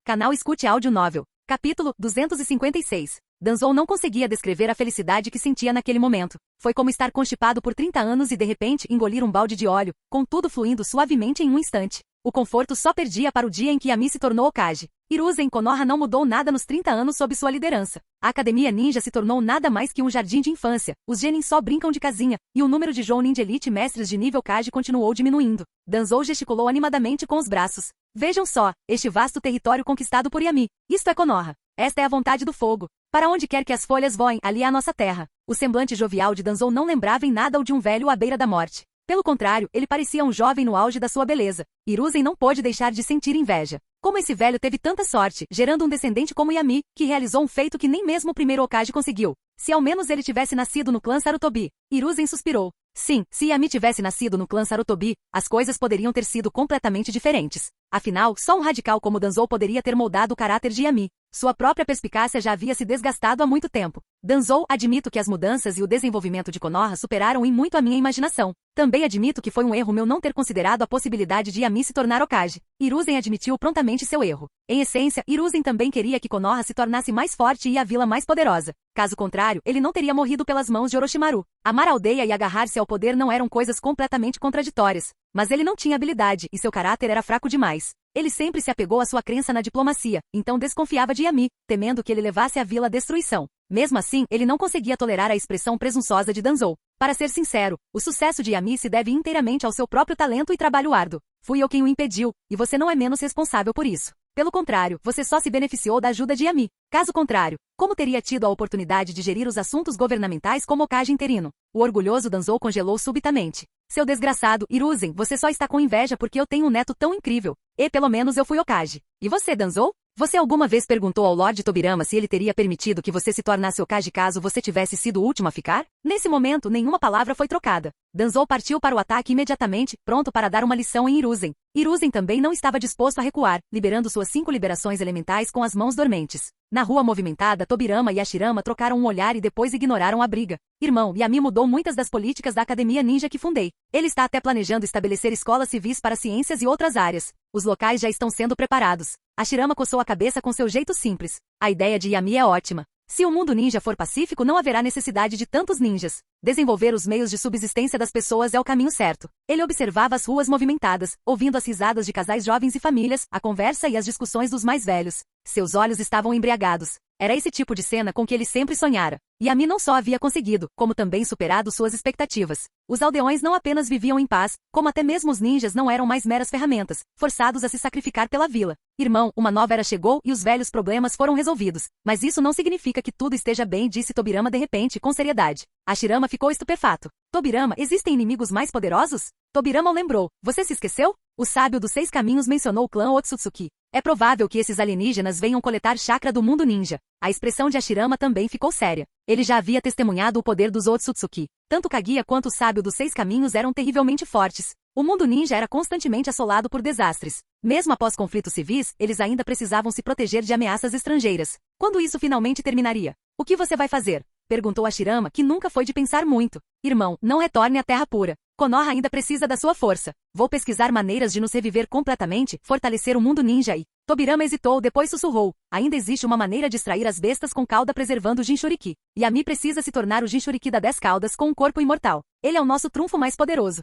Canal Escute Áudio Novel. Capítulo 256. Danzou não conseguia descrever a felicidade que sentia naquele momento. Foi como estar constipado por 30 anos e de repente engolir um balde de óleo, com tudo fluindo suavemente em um instante. O conforto só perdia para o dia em que Yami se tornou Hokage. Hiruzen Konoha não mudou nada nos 30 anos sob sua liderança. A Academia Ninja se tornou nada mais que um jardim de infância. Os genin só brincam de casinha, e o número de Jounin de Elite mestres de nível Kage continuou diminuindo. Danzou gesticulou animadamente com os braços. Vejam só, este vasto território conquistado por Yami. Isto é Konoha. Esta é a vontade do fogo. Para onde quer que as folhas voem, ali é a nossa terra. O semblante jovial de Danzou não lembrava em nada o de um velho à beira da morte. Pelo contrário, ele parecia um jovem no auge da sua beleza. Hiruzen não pôde deixar de sentir inveja. Como esse velho teve tanta sorte, gerando um descendente como Yami, que realizou um feito que nem mesmo o primeiro Hokage conseguiu. Se ao menos ele tivesse nascido no clã Sarutobi. Hiruzen suspirou. Sim, se Yami tivesse nascido no clã Sarutobi, as coisas poderiam ter sido completamente diferentes. Afinal, só um radical como Danzou poderia ter moldado o caráter de Yami. Sua própria perspicácia já havia se desgastado há muito tempo. Danzou, admito que as mudanças e o desenvolvimento de Konoha superaram em muito a minha imaginação. Também admito que foi um erro meu não ter considerado a possibilidade de Yami se tornar Hokage. Hiruzen admitiu prontamente seu erro. Em essência, Hiruzen também queria que Konoha se tornasse mais forte e a vila mais poderosa. Caso contrário, ele não teria morrido pelas mãos de Orochimaru. Amar a aldeia e agarrar-se ao poder não eram coisas completamente contraditórias. Mas ele não tinha habilidade e seu caráter era fraco demais. Ele sempre se apegou à sua crença na diplomacia, então desconfiava de Yami, temendo que ele levasse a vila à destruição. Mesmo assim, ele não conseguia tolerar a expressão presunçosa de Danzou. Para ser sincero, o sucesso de Yami se deve inteiramente ao seu próprio talento e trabalho árduo. Fui eu quem o impediu, e você não é menos responsável por isso. Pelo contrário, você só se beneficiou da ajuda de Yami. Caso contrário, como teria tido a oportunidade de gerir os assuntos governamentais como Hokage interino? O orgulhoso Danzou congelou subitamente. Seu desgraçado, Hiruzen, você só está com inveja porque eu tenho um neto tão incrível. E pelo menos eu fui Hokage. E você, Danzou? Você alguma vez perguntou ao Lord Tobirama se ele teria permitido que você se tornasse Hokage caso você tivesse sido o último a ficar? Nesse momento, nenhuma palavra foi trocada. Danzou partiu para o ataque imediatamente, pronto para dar uma lição em Hiruzen. Hiruzen também não estava disposto a recuar, liberando suas 5 liberações elementais com as mãos dormentes. Na rua movimentada, Tobirama e Hashirama trocaram um olhar e depois ignoraram a briga. Irmão, Yami mudou muitas das políticas da Academia Ninja que fundei. Ele está até planejando estabelecer escolas civis para ciências e outras áreas. Os locais já estão sendo preparados. Hashirama coçou a cabeça com seu jeito simples. A ideia de Yami é ótima. Se o mundo ninja for pacífico, não haverá necessidade de tantos ninjas. Desenvolver os meios de subsistência das pessoas é o caminho certo. Ele observava as ruas movimentadas, ouvindo as risadas de casais jovens e famílias, a conversa e as discussões dos mais velhos. Seus olhos estavam embriagados. Era esse tipo de cena com que ele sempre sonhara. Yami não só havia conseguido, como também superado suas expectativas. Os aldeões não apenas viviam em paz, como até mesmo os ninjas não eram mais meras ferramentas, forçados a se sacrificar pela vila. Irmão, uma nova era chegou e os velhos problemas foram resolvidos. Mas isso não significa que tudo esteja bem, disse Tobirama de repente, com seriedade. Hashirama ficou estupefato. Tobirama, existem inimigos mais poderosos? Tobirama o lembrou. Você se esqueceu? O sábio dos 6 caminhos mencionou o clã Otsutsuki. É provável que esses alienígenas venham coletar chakra do mundo ninja. A expressão de Hashirama também ficou séria. Ele já havia testemunhado o poder dos Otsutsuki. Tanto Kaguya quanto o sábio dos 6 caminhos eram terrivelmente fortes. O mundo ninja era constantemente assolado por desastres. Mesmo após conflitos civis, eles ainda precisavam se proteger de ameaças estrangeiras. Quando isso finalmente terminaria? O que você vai fazer? Perguntou Hashirama, que nunca foi de pensar muito. Irmão, não retorne à Terra Pura. Konoha ainda precisa da sua força. Vou pesquisar maneiras de nos reviver completamente, fortalecer o mundo ninja e... Tobirama hesitou, depois sussurrou. Ainda existe uma maneira de extrair as bestas com cauda preservando o Jinchuriki. Yami precisa se tornar o Jinchuriki da 10 caudas com um corpo imortal. Ele é o nosso trunfo mais poderoso.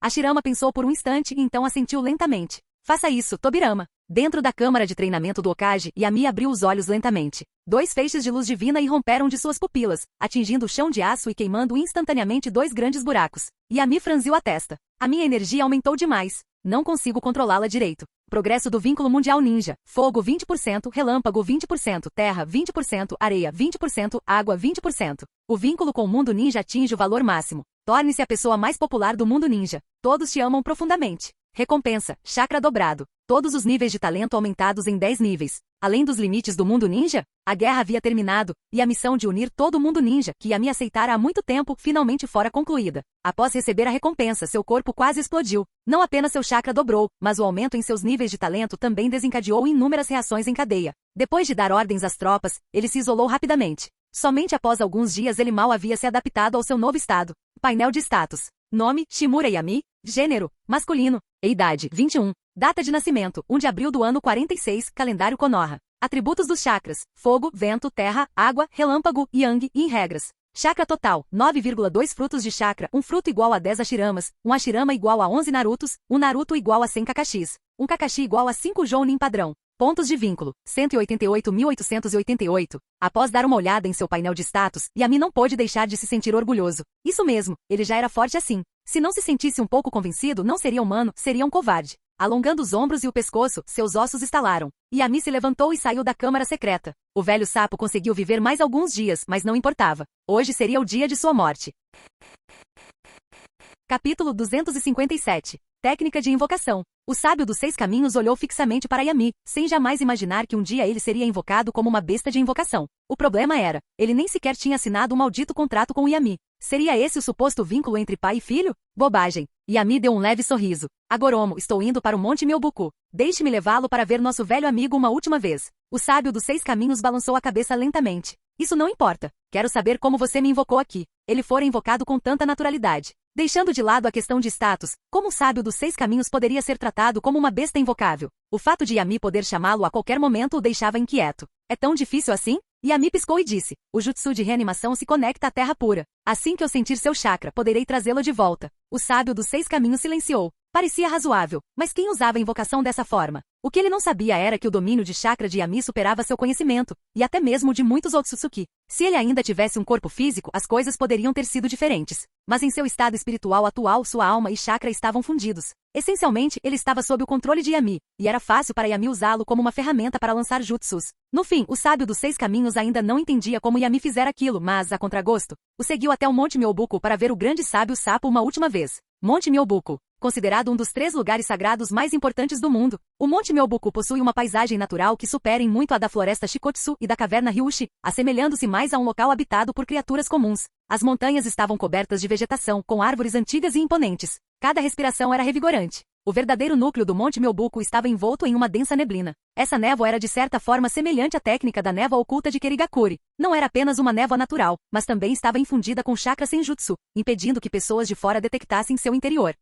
Hashirama pensou por um instante e então assentiu lentamente. Faça isso, Tobirama. Dentro da câmara de treinamento do Hokage, Yami abriu os olhos lentamente. 2 feixes de luz divina irromperam de suas pupilas, atingindo o chão de aço e queimando instantaneamente 2 grandes buracos. Yami franziu a testa. A minha energia aumentou demais. Não consigo controlá-la direito. Progresso do vínculo mundial ninja. Fogo 20%, relâmpago 20%, terra 20%, areia 20%, água 20%. O vínculo com o mundo ninja atinge o valor máximo. Torne-se a pessoa mais popular do mundo ninja. Todos te amam profundamente. Recompensa, chakra dobrado. Todos os níveis de talento aumentados em 10 níveis. Além dos limites do mundo ninja, a guerra havia terminado, e a missão de unir todo o mundo ninja, que Yami aceitara há muito tempo, finalmente fora concluída. Após receber a recompensa, seu corpo quase explodiu. Não apenas seu chakra dobrou, mas o aumento em seus níveis de talento também desencadeou inúmeras reações em cadeia. Depois de dar ordens às tropas, ele se isolou rapidamente. Somente após alguns dias ele mal havia se adaptado ao seu novo estado. Painel de status. Nome, Shimura Yami. Gênero, masculino. Idade, 21. Data de nascimento, 1 de abril do ano 46, calendário Konoha. Atributos dos chakras, fogo, vento, terra, água, relâmpago, yang e em regras. Chakra total, 9,2 frutos de chakra, um fruto igual a 10 Hashiramas, um Hashirama igual a 11 Narutos, um Naruto igual a 100 Kakashis, um Kakashi igual a 5 Jounin padrão. Pontos de vínculo, 188.888. Após dar uma olhada em seu painel de status, Yami não pôde deixar de se sentir orgulhoso. Isso mesmo, ele já era forte assim. Se não se sentisse um pouco convencido, não seria humano, seria um covarde. Alongando os ombros e o pescoço, seus ossos estalaram. Yami se levantou e saiu da câmara secreta. O velho sapo conseguiu viver mais alguns dias, mas não importava. Hoje seria o dia de sua morte. Capítulo 257. Técnica de invocação. O sábio dos 6 caminhos olhou fixamente para Yami, sem jamais imaginar que um dia ele seria invocado como uma besta de invocação. O problema era, ele nem sequer tinha assinado um maldito contrato com o Yami. Seria esse o suposto vínculo entre pai e filho? Bobagem. Yami deu um leve sorriso. Agoromo, estou indo para o Monte Myobuku. Deixe-me levá-lo para ver nosso velho amigo uma última vez. O sábio dos 6 caminhos balançou a cabeça lentamente. Isso não importa. Quero saber como você me invocou aqui. Ele fora invocado com tanta naturalidade. Deixando de lado a questão de status, como o sábio dos 6 caminhos poderia ser tratado como uma besta invocável? O fato de Yami poder chamá-lo a qualquer momento o deixava inquieto. É tão difícil assim? Yami piscou e disse, o jutsu de reanimação se conecta à terra pura. Assim que eu sentir seu chakra, poderei trazê-lo de volta. O sábio dos 6 caminhos silenciou. Parecia razoável, mas quem usava a invocação dessa forma? O que ele não sabia era que o domínio de chakra de Yami superava seu conhecimento, e até mesmo de muitos Otsutsuki. Se ele ainda tivesse um corpo físico, as coisas poderiam ter sido diferentes. Mas em seu estado espiritual atual, sua alma e chakra estavam fundidos. Essencialmente, ele estava sob o controle de Yami, e era fácil para Yami usá-lo como uma ferramenta para lançar jutsus. No fim, o sábio dos 6 caminhos ainda não entendia como Yami fizera aquilo, mas, a contragosto, o seguiu até o Monte Myobuku para ver o grande sábio sapo uma última vez. Monte Myobuku. Considerado um dos 3 lugares sagrados mais importantes do mundo, o Monte Myobuku possui uma paisagem natural que supera em muito a da floresta Shikotsu e da caverna Ryushi, assemelhando-se mais a um local habitado por criaturas comuns. As montanhas estavam cobertas de vegetação, com árvores antigas e imponentes. Cada respiração era revigorante. O verdadeiro núcleo do Monte Myobuku estava envolto em uma densa neblina. Essa névoa era de certa forma semelhante à técnica da névoa oculta de Kerigakuri. Não era apenas uma névoa natural, mas também estava infundida com chakra senjutsu, impedindo que pessoas de fora detectassem seu interior.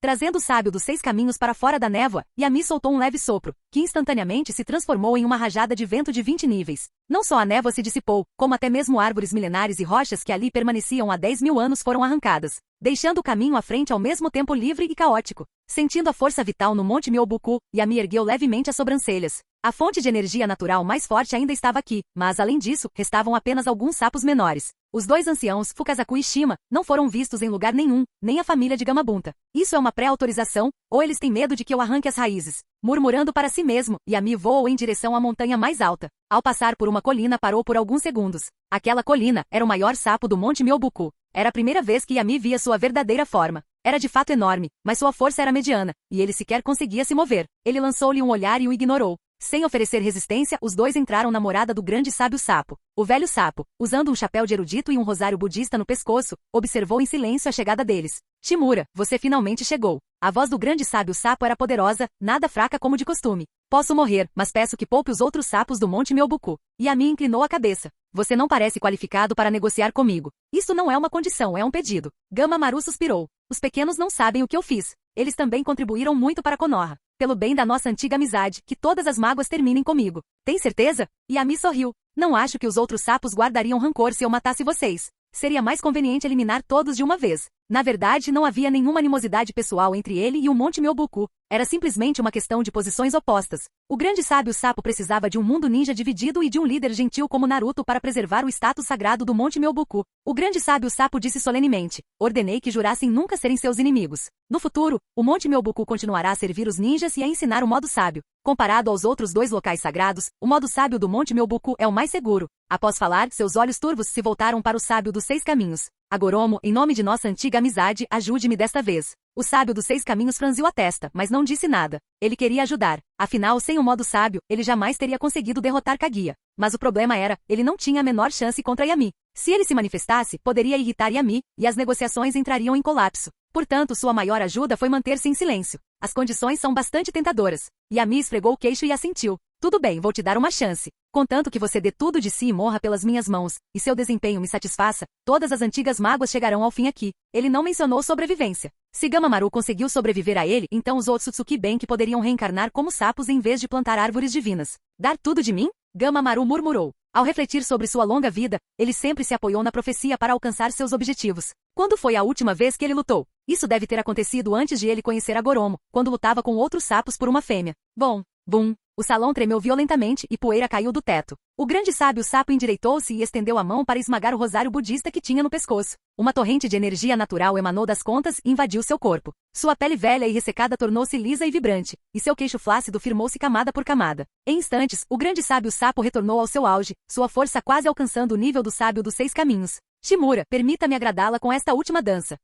Trazendo o sábio dos 6 caminhos para fora da névoa, Yami soltou um leve sopro, que instantaneamente se transformou em uma rajada de vento de 20 níveis. Não só a névoa se dissipou, como até mesmo árvores milenares e rochas que ali permaneciam há 10.000 anos foram arrancadas, deixando o caminho à frente ao mesmo tempo livre e caótico. Sentindo a força vital no Monte Myobuku, Yami ergueu levemente as sobrancelhas. A fonte de energia natural mais forte ainda estava aqui, mas além disso, restavam apenas alguns sapos menores. Os dois anciãos, Fukazaku e Shima, não foram vistos em lugar nenhum, nem a família de Gamabunta. Isso é uma pré-autorização, ou eles têm medo de que eu arranque as raízes. Murmurando para si mesmo, Yami voou em direção à montanha mais alta. Ao passar por uma colina, parou por alguns segundos. Aquela colina era o maior sapo do Monte Myobuku. Era a primeira vez que Yami via sua verdadeira forma. Era de fato enorme, mas sua força era mediana, e ele sequer conseguia se mover. Ele lançou-lhe um olhar e o ignorou. Sem oferecer resistência, os dois entraram na morada do grande sábio sapo. O velho sapo, usando um chapéu de erudito e um rosário budista no pescoço, observou em silêncio a chegada deles. Shimura, você finalmente chegou. A voz do grande sábio sapo era poderosa, nada fraca como de costume. Posso morrer, mas peço que poupe os outros sapos do Monte Myobuku. Yami inclinou a cabeça. Você não parece qualificado para negociar comigo. Isso não é uma condição, é um pedido. Gamamaru suspirou. Os pequenos não sabem o que eu fiz. Eles também contribuíram muito para Konoha. Pelo bem da nossa antiga amizade, que todas as mágoas terminem comigo. Tem certeza? Yami sorriu. Não acho que os outros sapos guardariam rancor se eu matasse vocês. Seria mais conveniente eliminar todos de uma vez. Na verdade, não havia nenhuma animosidade pessoal entre ele e o Monte Myobuku. Era simplesmente uma questão de posições opostas. O grande sábio sapo precisava de um mundo ninja dividido e de um líder gentil como Naruto para preservar o status sagrado do Monte Myobuku. O grande sábio sapo disse solenemente: ordenei que jurassem nunca serem seus inimigos. No futuro, o Monte Myobuku continuará a servir os ninjas e a ensinar o modo sábio. Comparado aos outros dois locais sagrados, o modo sábio do Monte Myobuku é o mais seguro. Após falar, seus olhos turvos se voltaram para o sábio dos 6 caminhos. Agoromo, em nome de nossa antiga amizade, ajude-me desta vez. O sábio dos 6 caminhos franziu a testa, mas não disse nada. Ele queria ajudar. Afinal, sem o modo sábio, ele jamais teria conseguido derrotar Kaguya. Mas o problema era, ele não tinha a menor chance contra Yami. Se ele se manifestasse, poderia irritar Yami, e as negociações entrariam em colapso. Portanto, sua maior ajuda foi manter-se em silêncio. As condições são bastante tentadoras. Yami esfregou o queixo e assentiu. Tudo bem, vou te dar uma chance. Contanto que você dê tudo de si e morra pelas minhas mãos, e seu desempenho me satisfaça, todas as antigas mágoas chegarão ao fim aqui. Ele não mencionou sobrevivência. Se Gamamaru conseguiu sobreviver a ele, então os Otsutsuki Benki poderiam reencarnar como sapos em vez de plantar árvores divinas. Dar tudo de mim? Gamamaru murmurou. Ao refletir sobre sua longa vida, ele sempre se apoiou na profecia para alcançar seus objetivos. Quando foi a última vez que ele lutou? Isso deve ter acontecido antes de ele conhecer Agoromo, quando lutava com outros sapos por uma fêmea. Bum. O salão tremeu violentamente e poeira caiu do teto. O grande sábio sapo endireitou-se e estendeu a mão para esmagar o rosário budista que tinha no pescoço. Uma torrente de energia natural emanou das contas e invadiu seu corpo. Sua pele velha e ressecada tornou-se lisa e vibrante, e seu queixo flácido firmou-se camada por camada. Em instantes, o grande sábio sapo retornou ao seu auge, sua força quase alcançando o nível do sábio dos 6 caminhos. Shimura, permita-me agradá-la com esta última dança.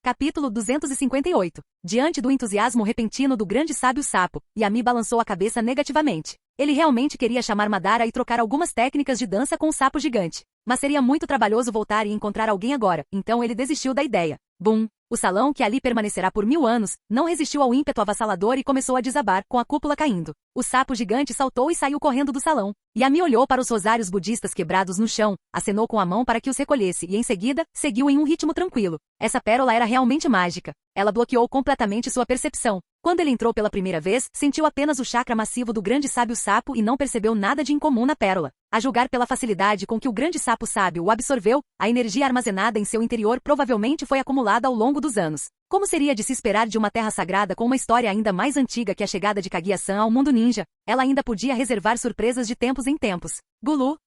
Capítulo 258. Diante do entusiasmo repentino do grande sábio sapo, Yami balançou a cabeça negativamente. Ele realmente queria chamar Madara e trocar algumas técnicas de dança com o sapo gigante. Mas seria muito trabalhoso voltar e encontrar alguém agora, então ele desistiu da ideia. Bum! O salão, que ali permanecerá por 1000 anos, não resistiu ao ímpeto avassalador e começou a desabar, com a cúpula caindo. O sapo gigante saltou e saiu correndo do salão. Yami olhou para os rosários budistas quebrados no chão, acenou com a mão para que os recolhesse e, em seguida, seguiu em um ritmo tranquilo. Essa pérola era realmente mágica. Ela bloqueou completamente sua percepção. Quando ele entrou pela primeira vez, sentiu apenas o chakra massivo do grande sábio sapo e não percebeu nada de incomum na pérola. A julgar pela facilidade com que o grande sapo sábio o absorveu, a energia armazenada em seu interior provavelmente foi acumulada ao longo dos anos. Como seria de se esperar de uma terra sagrada com uma história ainda mais antiga que a chegada de Kaguya-san ao mundo ninja? Ela ainda podia reservar surpresas de tempos em tempos. Gulu.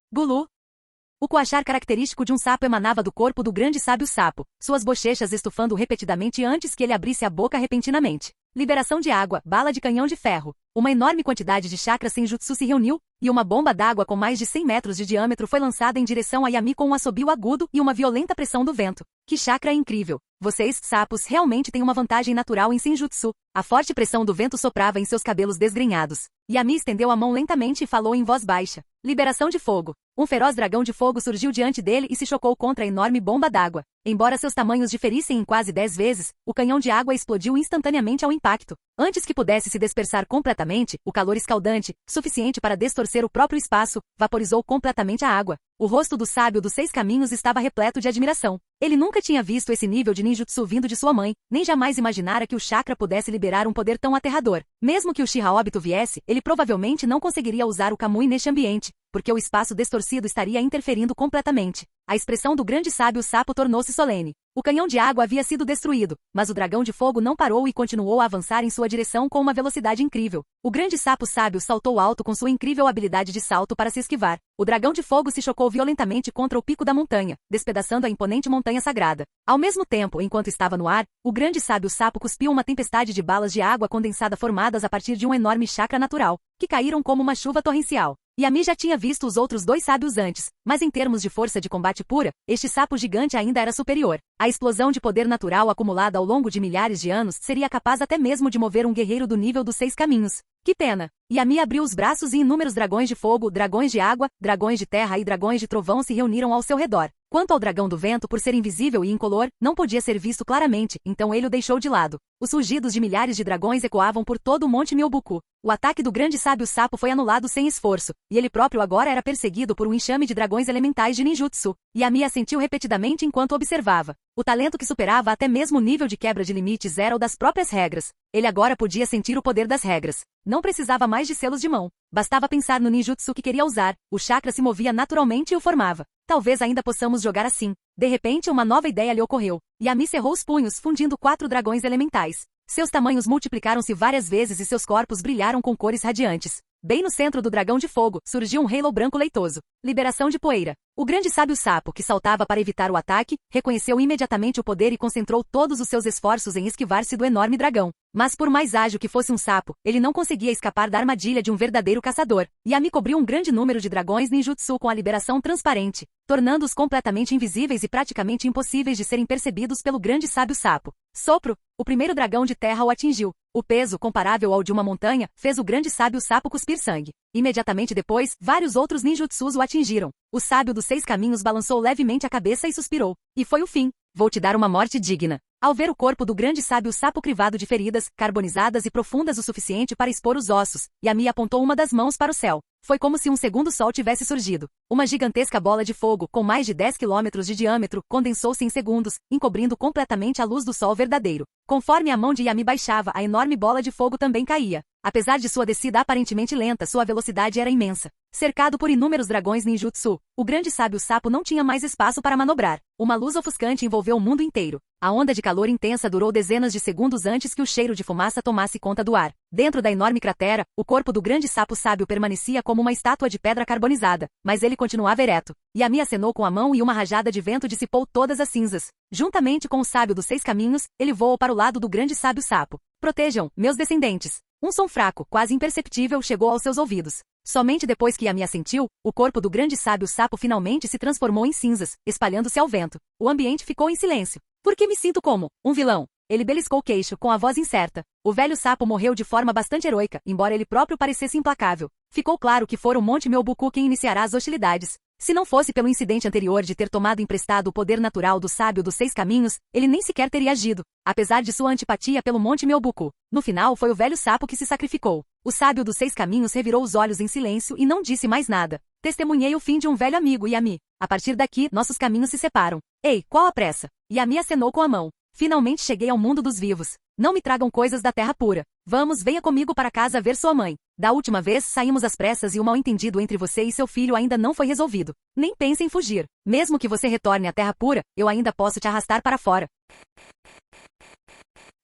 O coachar característico de um sapo emanava do corpo do grande sábio sapo, suas bochechas estufando repetidamente antes que ele abrisse a boca repentinamente. Liberação de água, bala de canhão de ferro. Uma enorme quantidade de chakra senjutsu se reuniu, e uma bomba d'água com mais de 100 metros de diâmetro foi lançada em direção a Yami com um assobio agudo e uma violenta pressão do vento. Que chakra incrível! Vocês, sapos, realmente têm uma vantagem natural em senjutsu. A forte pressão do vento soprava em seus cabelos desgrenhados. Yami estendeu a mão lentamente e falou em voz baixa. Liberação de fogo. Um feroz dragão de fogo surgiu diante dele e se chocou contra a enorme bomba d'água. Embora seus tamanhos diferissem em quase 10 vezes, o canhão de água explodiu instantaneamente ao impacto. Antes que pudesse se dispersar completamente, o calor escaldante, suficiente para distorcer o próprio espaço, vaporizou completamente a água. O rosto do sábio dos 6 caminhos estava repleto de admiração. Ele nunca tinha visto esse nível de ninjutsu vindo de sua mãe, nem jamais imaginara que o chakra pudesse liberar um poder tão aterrador. Mesmo que o Shiha Obito viesse, ele provavelmente não conseguiria usar o Kamui neste ambiente, porque o espaço distorcido estaria interferindo completamente. A expressão do grande sábio sapo tornou-se solene. O canhão de água havia sido destruído, mas o dragão de fogo não parou e continuou a avançar em sua direção com uma velocidade incrível. O grande sapo sábio saltou alto com sua incrível habilidade de salto para se esquivar. O dragão de fogo se chocou violentamente contra o pico da montanha, despedaçando a imponente montanha sagrada. Ao mesmo tempo, enquanto estava no ar, o grande sábio sapo cuspiu uma tempestade de balas de água condensada formadas a partir de um enorme chakra natural, que caíram como uma chuva torrencial. Yami já tinha visto os outros dois sábios antes, mas em termos de força de combate pura, este sapo gigante ainda era superior. A explosão de poder natural acumulada ao longo de milhares de anos seria capaz até mesmo de mover um guerreiro do nível dos 6 caminhos. Que pena! Yami abriu os braços e inúmeros dragões de fogo, dragões de água, dragões de terra e dragões de trovão se reuniram ao seu redor. Quanto ao dragão do vento, por ser invisível e incolor, não podia ser visto claramente, então ele o deixou de lado. Os rugidos de milhares de dragões ecoavam por todo o Monte Myobuku. O ataque do grande sábio sapo foi anulado sem esforço, e ele próprio agora era perseguido por um enxame de dragões elementais de ninjutsu. Yami assentiu repetidamente enquanto observava. O talento que superava até mesmo o nível de quebra de limites era o das próprias regras. Ele agora podia sentir o poder das regras. Não precisava mais de selos de mão. Bastava pensar no ninjutsu que queria usar. O chakra se movia naturalmente e o formava. Talvez ainda possamos jogar assim. De repente, uma nova ideia lhe ocorreu. Yami cerrou os punhos, fundindo 4 dragões elementais. Seus tamanhos multiplicaram-se várias vezes e seus corpos brilharam com cores radiantes. Bem no centro do dragão de fogo, surgiu um halo branco leitoso. Liberação de poeira. O grande sábio sapo, que saltava para evitar o ataque, reconheceu imediatamente o poder e concentrou todos os seus esforços em esquivar-se do enorme dragão. Mas por mais ágil que fosse um sapo, ele não conseguia escapar da armadilha de um verdadeiro caçador. Yami cobriu um grande número de dragões ninjutsu com a liberação transparente, tornando-os completamente invisíveis e praticamente impossíveis de serem percebidos pelo grande sábio sapo. Sopro! O primeiro dragão de terra o atingiu. O peso, comparável ao de uma montanha, fez o grande sábio sapo cuspir sangue. Imediatamente depois, vários outros ninjutsus o atingiram. O sábio dos 6 caminhos balançou levemente a cabeça e suspirou. E foi o fim. Vou te dar uma morte digna. Ao ver o corpo do grande sábio sapo crivado de feridas, carbonizadas e profundas o suficiente para expor os ossos, Yami apontou uma das mãos para o céu. Foi como se um segundo sol tivesse surgido. Uma gigantesca bola de fogo, com mais de 10 quilômetros de diâmetro, condensou-se em segundos, encobrindo completamente a luz do sol verdadeiro. Conforme a mão de Yami baixava, a enorme bola de fogo também caía. Apesar de sua descida aparentemente lenta, sua velocidade era imensa. Cercado por inúmeros dragões ninjutsu, o grande sábio sapo não tinha mais espaço para manobrar. Uma luz ofuscante envolveu o mundo inteiro. A onda de calor intensa durou dezenas de segundos antes que o cheiro de fumaça tomasse conta do ar. Dentro da enorme cratera, o corpo do grande sapo sábio permanecia como uma estátua de pedra carbonizada, mas ele continuava ereto. Yami acenou com a mão e uma rajada de vento dissipou todas as cinzas. Juntamente com o sábio dos 6 caminhos, ele voou para o lado do grande sábio sapo. Protejam, meus descendentes. Um som fraco, quase imperceptível, chegou aos seus ouvidos. Somente depois que Yami assentiu, o corpo do grande sábio sapo finalmente se transformou em cinzas, espalhando-se ao vento. O ambiente ficou em silêncio. Por que me sinto como um vilão? Ele beliscou o queixo, com a voz incerta. O velho sapo morreu de forma bastante heroica, embora ele próprio parecesse implacável. Ficou claro que fora o Monte Myobuku quem iniciará as hostilidades. Se não fosse pelo incidente anterior de ter tomado emprestado o poder natural do sábio dos 6 caminhos, ele nem sequer teria agido, apesar de sua antipatia pelo Monte Myobuku. No final foi o velho sapo que se sacrificou. O sábio dos 6 caminhos revirou os olhos em silêncio e não disse mais nada. Testemunhei o fim de um velho amigo, Yami. A partir daqui, nossos caminhos se separam. Ei, qual a pressa? Yami acenou com a mão. Finalmente cheguei ao mundo dos vivos. Não me tragam coisas da terra pura. Vamos, venha comigo para casa ver sua mãe. Da última vez saímos às pressas e o mal-entendido entre você e seu filho ainda não foi resolvido. Nem pense em fugir. Mesmo que você retorne à terra pura, eu ainda posso te arrastar para fora.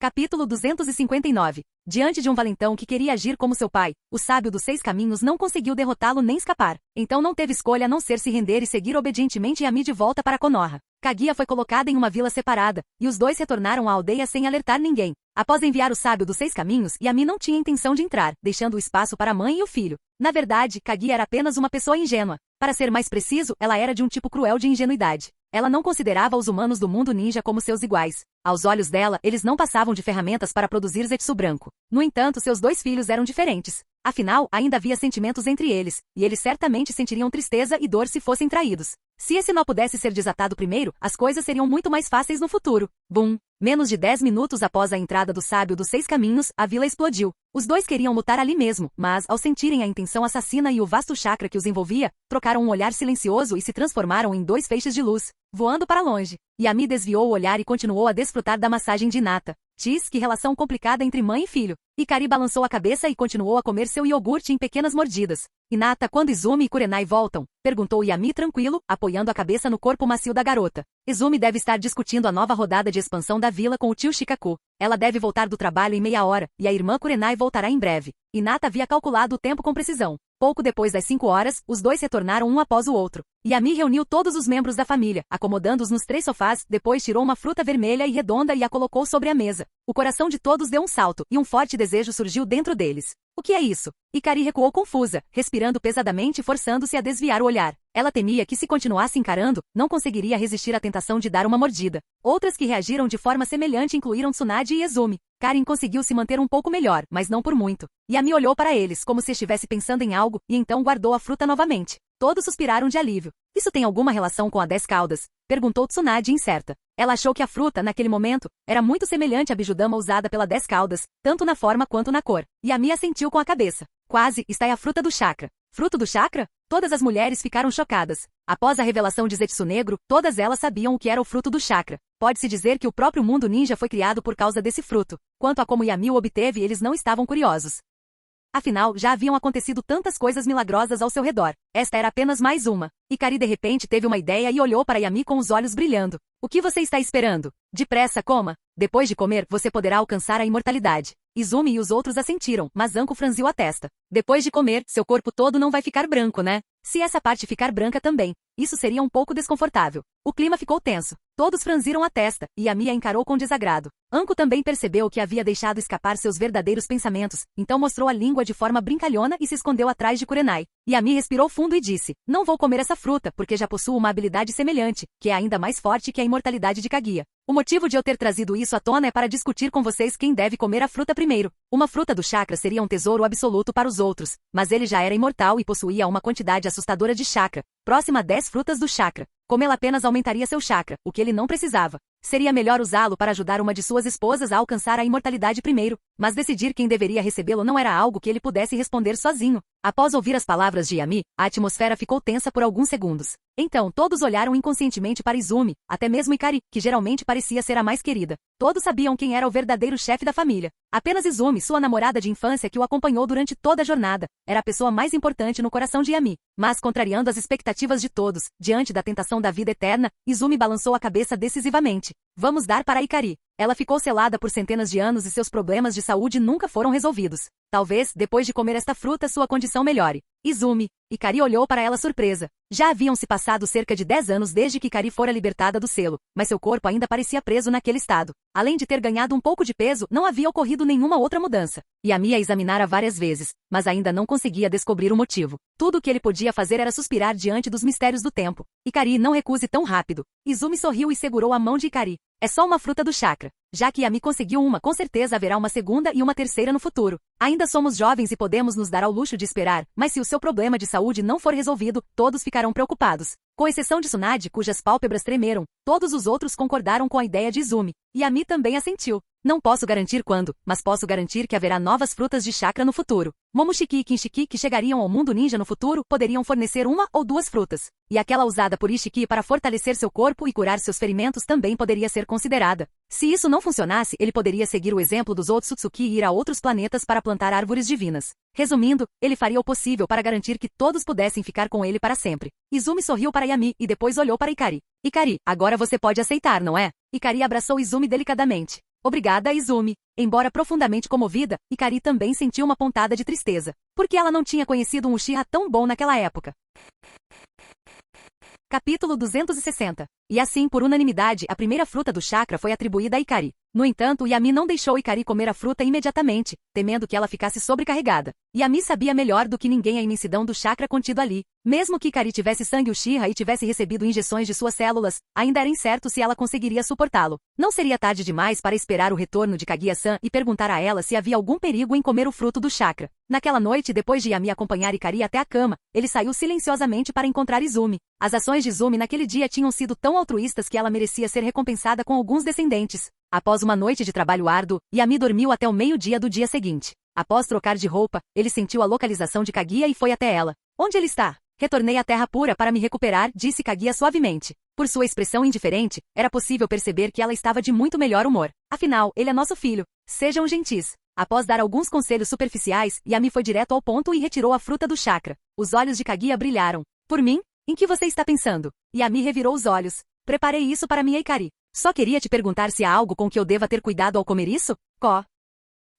Capítulo 259. Diante de um valentão que queria agir como seu pai, o sábio dos 6 caminhos não conseguiu derrotá-lo nem escapar. Então não teve escolha a não ser se render e seguir obedientemente Yami de volta para Konoha. Kaguya foi colocada em uma vila separada, e os dois retornaram à aldeia sem alertar ninguém. Após enviar o sábio dos 6 caminhos, Yami não tinha intenção de entrar, deixando o espaço para a mãe e o filho. Na verdade, Kaguya era apenas uma pessoa ingênua. Para ser mais preciso, ela era de um tipo cruel de ingenuidade. Ela não considerava os humanos do mundo ninja como seus iguais. Aos olhos dela, eles não passavam de ferramentas para produzir Zetsu branco. No entanto, seus 2 filhos eram diferentes. Afinal, ainda havia sentimentos entre eles, e eles certamente sentiriam tristeza e dor se fossem traídos. Se esse nó pudesse ser desatado primeiro, as coisas seriam muito mais fáceis no futuro. Bum! Menos de 10 minutos após a entrada do sábio dos 6 caminhos, a vila explodiu. Os dois queriam lutar ali mesmo, mas, ao sentirem a intenção assassina e o vasto chakra que os envolvia, trocaram um olhar silencioso e se transformaram em 2 feixes de luz, voando para longe. Yami desviou o olhar e continuou a desfrutar da massagem de Hinata. Tis, que relação complicada entre mãe e filho. Ikari balançou a cabeça e continuou a comer seu iogurte em pequenas mordidas. Hinata, quando Izumi e Kurenai voltam? Perguntou Yami tranquilo, apoiando a cabeça no corpo macio da garota. Izumi deve estar discutindo a nova rodada de expansão da vila com o tio Shikaku. Ela deve voltar do trabalho em meia hora, e a irmã Kurenai voltará em breve. Hinata havia calculado o tempo com precisão. Pouco depois das 5 horas, os dois retornaram um após o outro. Yami reuniu todos os membros da família, acomodando-os nos 3 sofás, depois tirou uma fruta vermelha e redonda e a colocou sobre a mesa. O coração de todos deu um salto, e um forte desejo surgiu dentro deles. O que é isso? Ikari recuou confusa, respirando pesadamente e forçando-se a desviar o olhar. Ela temia que se continuasse encarando, não conseguiria resistir à tentação de dar uma mordida. Outras que reagiram de forma semelhante incluíram Tsunade e Izumi. Karin conseguiu se manter um pouco melhor, mas não por muito. Yami olhou para eles como se estivesse pensando em algo, e então guardou a fruta novamente. Todos suspiraram de alívio. Isso tem alguma relação com a 10 caudas? Perguntou Tsunade incerta. Ela achou que a fruta, naquele momento, era muito semelhante à bijudama usada pela 10 caudas, tanto na forma quanto na cor. Yami assentiu com a cabeça. Quase, está a fruta do chakra. Fruto do chakra? Todas as mulheres ficaram chocadas. Após a revelação de Zetsu Negro, todas elas sabiam o que era o fruto do chakra. Pode-se dizer que o próprio mundo ninja foi criado por causa desse fruto. Quanto a como Yami o obteve, eles não estavam curiosos. Afinal, já haviam acontecido tantas coisas milagrosas ao seu redor. Esta era apenas mais uma. Ikari de repente teve uma ideia e olhou para Yami com os olhos brilhando. O que você está esperando? Depressa, coma. Depois de comer, você poderá alcançar a imortalidade. Izumi e os outros assentiram, mas Anko franziu a testa. Depois de comer, seu corpo todo não vai ficar branco, né? Se essa parte ficar branca também, isso seria um pouco desconfortável. O clima ficou tenso. Todos franziram a testa, e Yami a encarou com desagrado. Anko também percebeu que havia deixado escapar seus verdadeiros pensamentos, então mostrou a língua de forma brincalhona e se escondeu atrás de Kurenai. Yami respirou fundo e disse, não vou comer essa fruta porque já possuo uma habilidade semelhante, que é ainda mais forte que a imortalidade de Kaguya. O motivo de eu ter trazido isso à tona é para discutir com vocês quem deve comer a fruta primeiro. Uma fruta do chakra seria um tesouro absoluto para os outros, mas ele já era imortal e possuía uma quantidade assustadora de chakra, próxima a 10 frutas do chakra. Comê-la apenas aumentaria seu chakra, o que ele não precisava. Seria melhor usá-lo para ajudar uma de suas esposas a alcançar a imortalidade primeiro, mas decidir quem deveria recebê-lo não era algo que ele pudesse responder sozinho. Após ouvir as palavras de Yami, a atmosfera ficou tensa por alguns segundos. Então todos olharam inconscientemente para Izumi, até mesmo Ikari, que geralmente parecia ser a mais querida. Todos sabiam quem era o verdadeiro chefe da família. Apenas Izumi, sua namorada de infância que o acompanhou durante toda a jornada, era a pessoa mais importante no coração de Yami. Mas contrariando as expectativas de todos, diante da tentação da vida eterna, Izumi balançou a cabeça decisivamente. Vamos dar para Ikari. Ela ficou selada por centenas de anos e seus problemas de saúde nunca foram resolvidos. Talvez, depois de comer esta fruta, sua condição melhore. Izumi. Ikari olhou para ela surpresa. Já haviam se passado cerca de 10 anos desde que Ikari fora libertada do selo, mas seu corpo ainda parecia preso naquele estado. Além de ter ganhado um pouco de peso, não havia ocorrido nenhuma outra mudança. Yami a examinara várias vezes, mas ainda não conseguia descobrir o motivo. Tudo o que ele podia fazer era suspirar diante dos mistérios do tempo. Ikari, não recuse tão rápido. Izumi sorriu e segurou a mão de Ikari. É só uma fruta do chakra. Já que Yami conseguiu uma, com certeza haverá uma segunda e uma terceira no futuro. Ainda somos jovens e podemos nos dar ao luxo de esperar, mas se o seu problema de saúde não for resolvido, todos ficarão preocupados. Com exceção de Tsunade, cujas pálpebras tremeram, todos os outros concordaram com a ideia de Izumi. Yami também assentiu. Não posso garantir quando, mas posso garantir que haverá novas frutas de chakra no futuro. Momoshiki e Kinshiki que chegariam ao mundo ninja no futuro poderiam fornecer uma ou duas frutas. E aquela usada por Ishiki para fortalecer seu corpo e curar seus ferimentos também poderia ser considerada. Se isso não funcionasse, ele poderia seguir o exemplo dos Otsutsuki e ir a outros planetas para plantar árvores divinas. Resumindo, ele faria o possível para garantir que todos pudessem ficar com ele para sempre. Izumi sorriu para Yami e depois olhou para Ikari. Ikari, agora você pode aceitar, não é? Ikari abraçou Izumi delicadamente. Obrigada, Izumi. Embora profundamente comovida, Ikari também sentiu uma pontada de tristeza, porque ela não tinha conhecido um Uchiha tão bom naquela época. Capítulo 260. E assim, por unanimidade, a primeira fruta do chakra foi atribuída a Ikari. No entanto, Yami não deixou Ikari comer a fruta imediatamente, temendo que ela ficasse sobrecarregada. Yami sabia melhor do que ninguém a imensidão do chakra contido ali. Mesmo que Ikari tivesse sangue Uchiha e tivesse recebido injeções de suas células, ainda era incerto se ela conseguiria suportá-lo. Não seria tarde demais para esperar o retorno de Kaguya-san e perguntar a ela se havia algum perigo em comer o fruto do chakra. Naquela noite, depois de Yami acompanhar Ikari até a cama, ele saiu silenciosamente para encontrar Izumi. As ações de Izumi naquele dia tinham sido tão altruístas que ela merecia ser recompensada com alguns descendentes. Após uma noite de trabalho árduo, Yami dormiu até o meio-dia do dia seguinte. Após trocar de roupa, ele sentiu a localização de Kaguya e foi até ela. Onde ele está? Retornei à Terra Pura para me recuperar, disse Kaguya suavemente. Por sua expressão indiferente, era possível perceber que ela estava de muito melhor humor. Afinal, ele é nosso filho. Sejam gentis. Após dar alguns conselhos superficiais, Yami foi direto ao ponto e retirou a fruta do chakra. Os olhos de Kaguya brilharam. Por mim? Em que você está pensando? Yami revirou os olhos. Preparei isso para minha Ikari. Só queria te perguntar se há algo com que eu deva ter cuidado ao comer isso?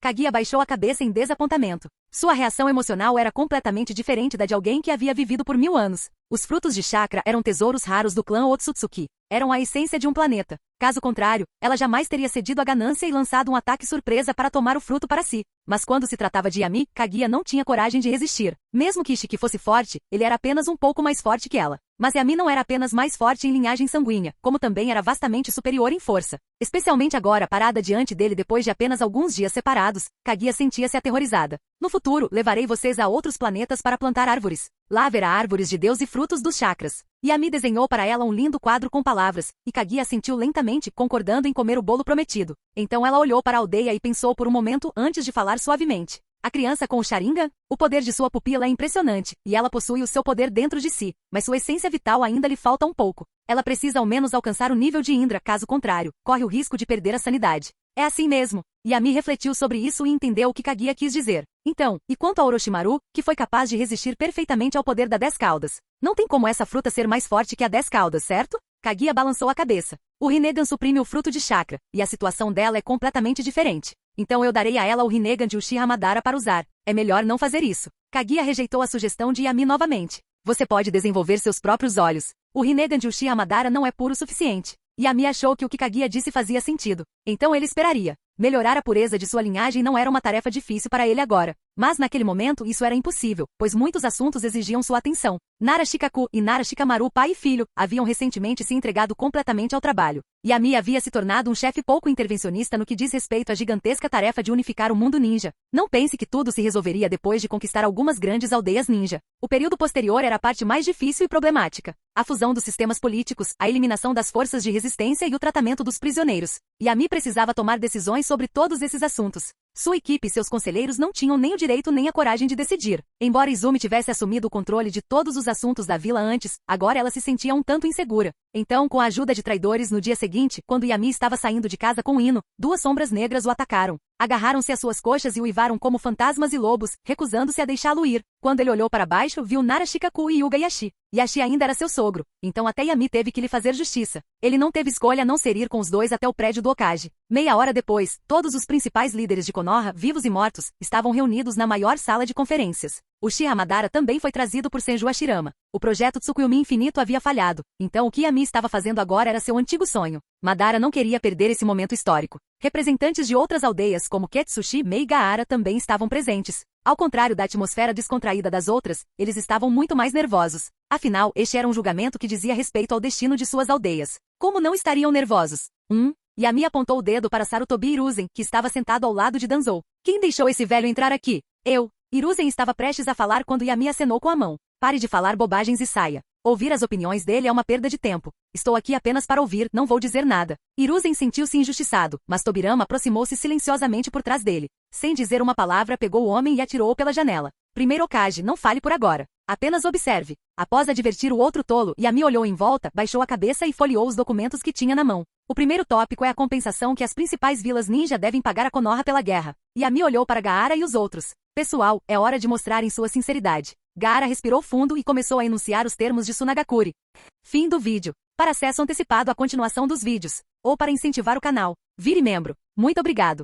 Kaguya baixou a cabeça em desapontamento. Sua reação emocional era completamente diferente da de alguém que havia vivido por 1000 anos. Os frutos de chakra eram tesouros raros do clã Otsutsuki. Eram a essência de um planeta. Caso contrário, ela jamais teria cedido à ganância e lançado um ataque surpresa para tomar o fruto para si. Mas quando se tratava de Yami, Kaguya não tinha coragem de resistir. Mesmo que Ishiki fosse forte, ele era apenas um pouco mais forte que ela. Mas Yami não era apenas mais forte em linhagem sanguínea, como também era vastamente superior em força. Especialmente agora, parada diante dele depois de apenas alguns dias separados, Kaguya sentia-se aterrorizada. No futuro, levarei vocês a outros planetas para plantar árvores. Lá haverá árvores de Deus e frutos dos chakras. Yami desenhou para ela um lindo quadro com palavras, e Kaguya assentiu lentamente, concordando em comer o bolo prometido. Então ela olhou para a aldeia e pensou por um momento antes de falar suavemente. A criança com o Sharingan? O poder de sua pupila é impressionante, e ela possui o seu poder dentro de si, mas sua essência vital ainda lhe falta um pouco. Ela precisa ao menos alcançar o nível de Indra, caso contrário, corre o risco de perder a sanidade. É assim mesmo. Yami refletiu sobre isso e entendeu o que Kaguya quis dizer. Então, e quanto a Orochimaru, que foi capaz de resistir perfeitamente ao poder da 10 caudas? Não tem como essa fruta ser mais forte que a 10 caudas, certo? Kaguya balançou a cabeça. O Rinnegan suprime o fruto de chakra, e a situação dela é completamente diferente. Então eu darei a ela o Rinnegan de Uchiha Madara para usar. É melhor não fazer isso. Kaguya rejeitou a sugestão de Yami novamente. Você pode desenvolver seus próprios olhos. O Rinnegan de Uchiha Madara não é puro o suficiente. Yami achou que o que Kaguya disse fazia sentido. Então ele esperaria. Melhorar a pureza de sua linhagem não era uma tarefa difícil para ele agora. Mas naquele momento isso era impossível, pois muitos assuntos exigiam sua atenção. Nara Shikaku e Nara Shikamaru, pai e filho, haviam recentemente se entregado completamente ao trabalho. Yami havia se tornado um chefe pouco intervencionista no que diz respeito à gigantesca tarefa de unificar o mundo ninja. Não pense que tudo se resolveria depois de conquistar algumas grandes aldeias ninja. O período posterior era a parte mais difícil e problemática. A fusão dos sistemas políticos, a eliminação das forças de resistência e o tratamento dos prisioneiros. Yami precisava tomar decisões sobre todos esses assuntos. Sua equipe e seus conselheiros não tinham nem o direito nem a coragem de decidir. Embora Izumi tivesse assumido o controle de todos os assuntos da vila antes, agora ela se sentia um tanto insegura. Então, com a ajuda de traidores no dia seguinte, quando Yami estava saindo de casa com Ino, 2 sombras negras o atacaram. Agarraram-se às suas coxas e o uivaram como fantasmas e lobos, recusando-se a deixá-lo ir. Quando ele olhou para baixo, viu Nara Shikaku e Yuga Yashi. Yashi ainda era seu sogro, então até Yami teve que lhe fazer justiça. Ele não teve escolha a não ser ir com os dois até o prédio do Hokage. Meia hora depois, todos os principais líderes de Konoha, vivos e mortos, estavam reunidos na maior sala de conferências. Uchiha Madara também foi trazido por Senju Hashirama. O projeto Tsukuyomi Infinito havia falhado, então o que Yami estava fazendo agora era seu antigo sonho. Madara não queria perder esse momento histórico. Representantes de outras aldeias como Ketsushi e Gaara também estavam presentes. Ao contrário da atmosfera descontraída das outras, eles estavam muito mais nervosos. Afinal, este era um julgamento que dizia respeito ao destino de suas aldeias. Como não estariam nervosos? Yami apontou o dedo para Sarutobi Hiruzen, que estava sentado ao lado de Danzou. Quem deixou esse velho entrar aqui? Eu. Hiruzen estava prestes a falar quando Yami acenou com a mão. Pare de falar bobagens e saia. Ouvir as opiniões dele é uma perda de tempo. Estou aqui apenas para ouvir, não vou dizer nada. Hiruzen sentiu-se injustiçado, mas Tobirama aproximou-se silenciosamente por trás dele. Sem dizer uma palavra, pegou o homem e atirou-o pela janela. Primeiro Hokage, não fale por agora. Apenas observe. Após advertir o outro tolo, Yami olhou em volta, baixou a cabeça e folheou os documentos que tinha na mão. O primeiro tópico é a compensação que as principais vilas ninja devem pagar a Konoha pela guerra. Yami olhou para Gaara e os outros. Pessoal, é hora de mostrarem sua sinceridade. Gaara respirou fundo e começou a enunciar os termos de Tsunagakuri. Fim do vídeo. Para acesso antecipado à continuação dos vídeos, ou para incentivar o canal, vire membro. Muito obrigado.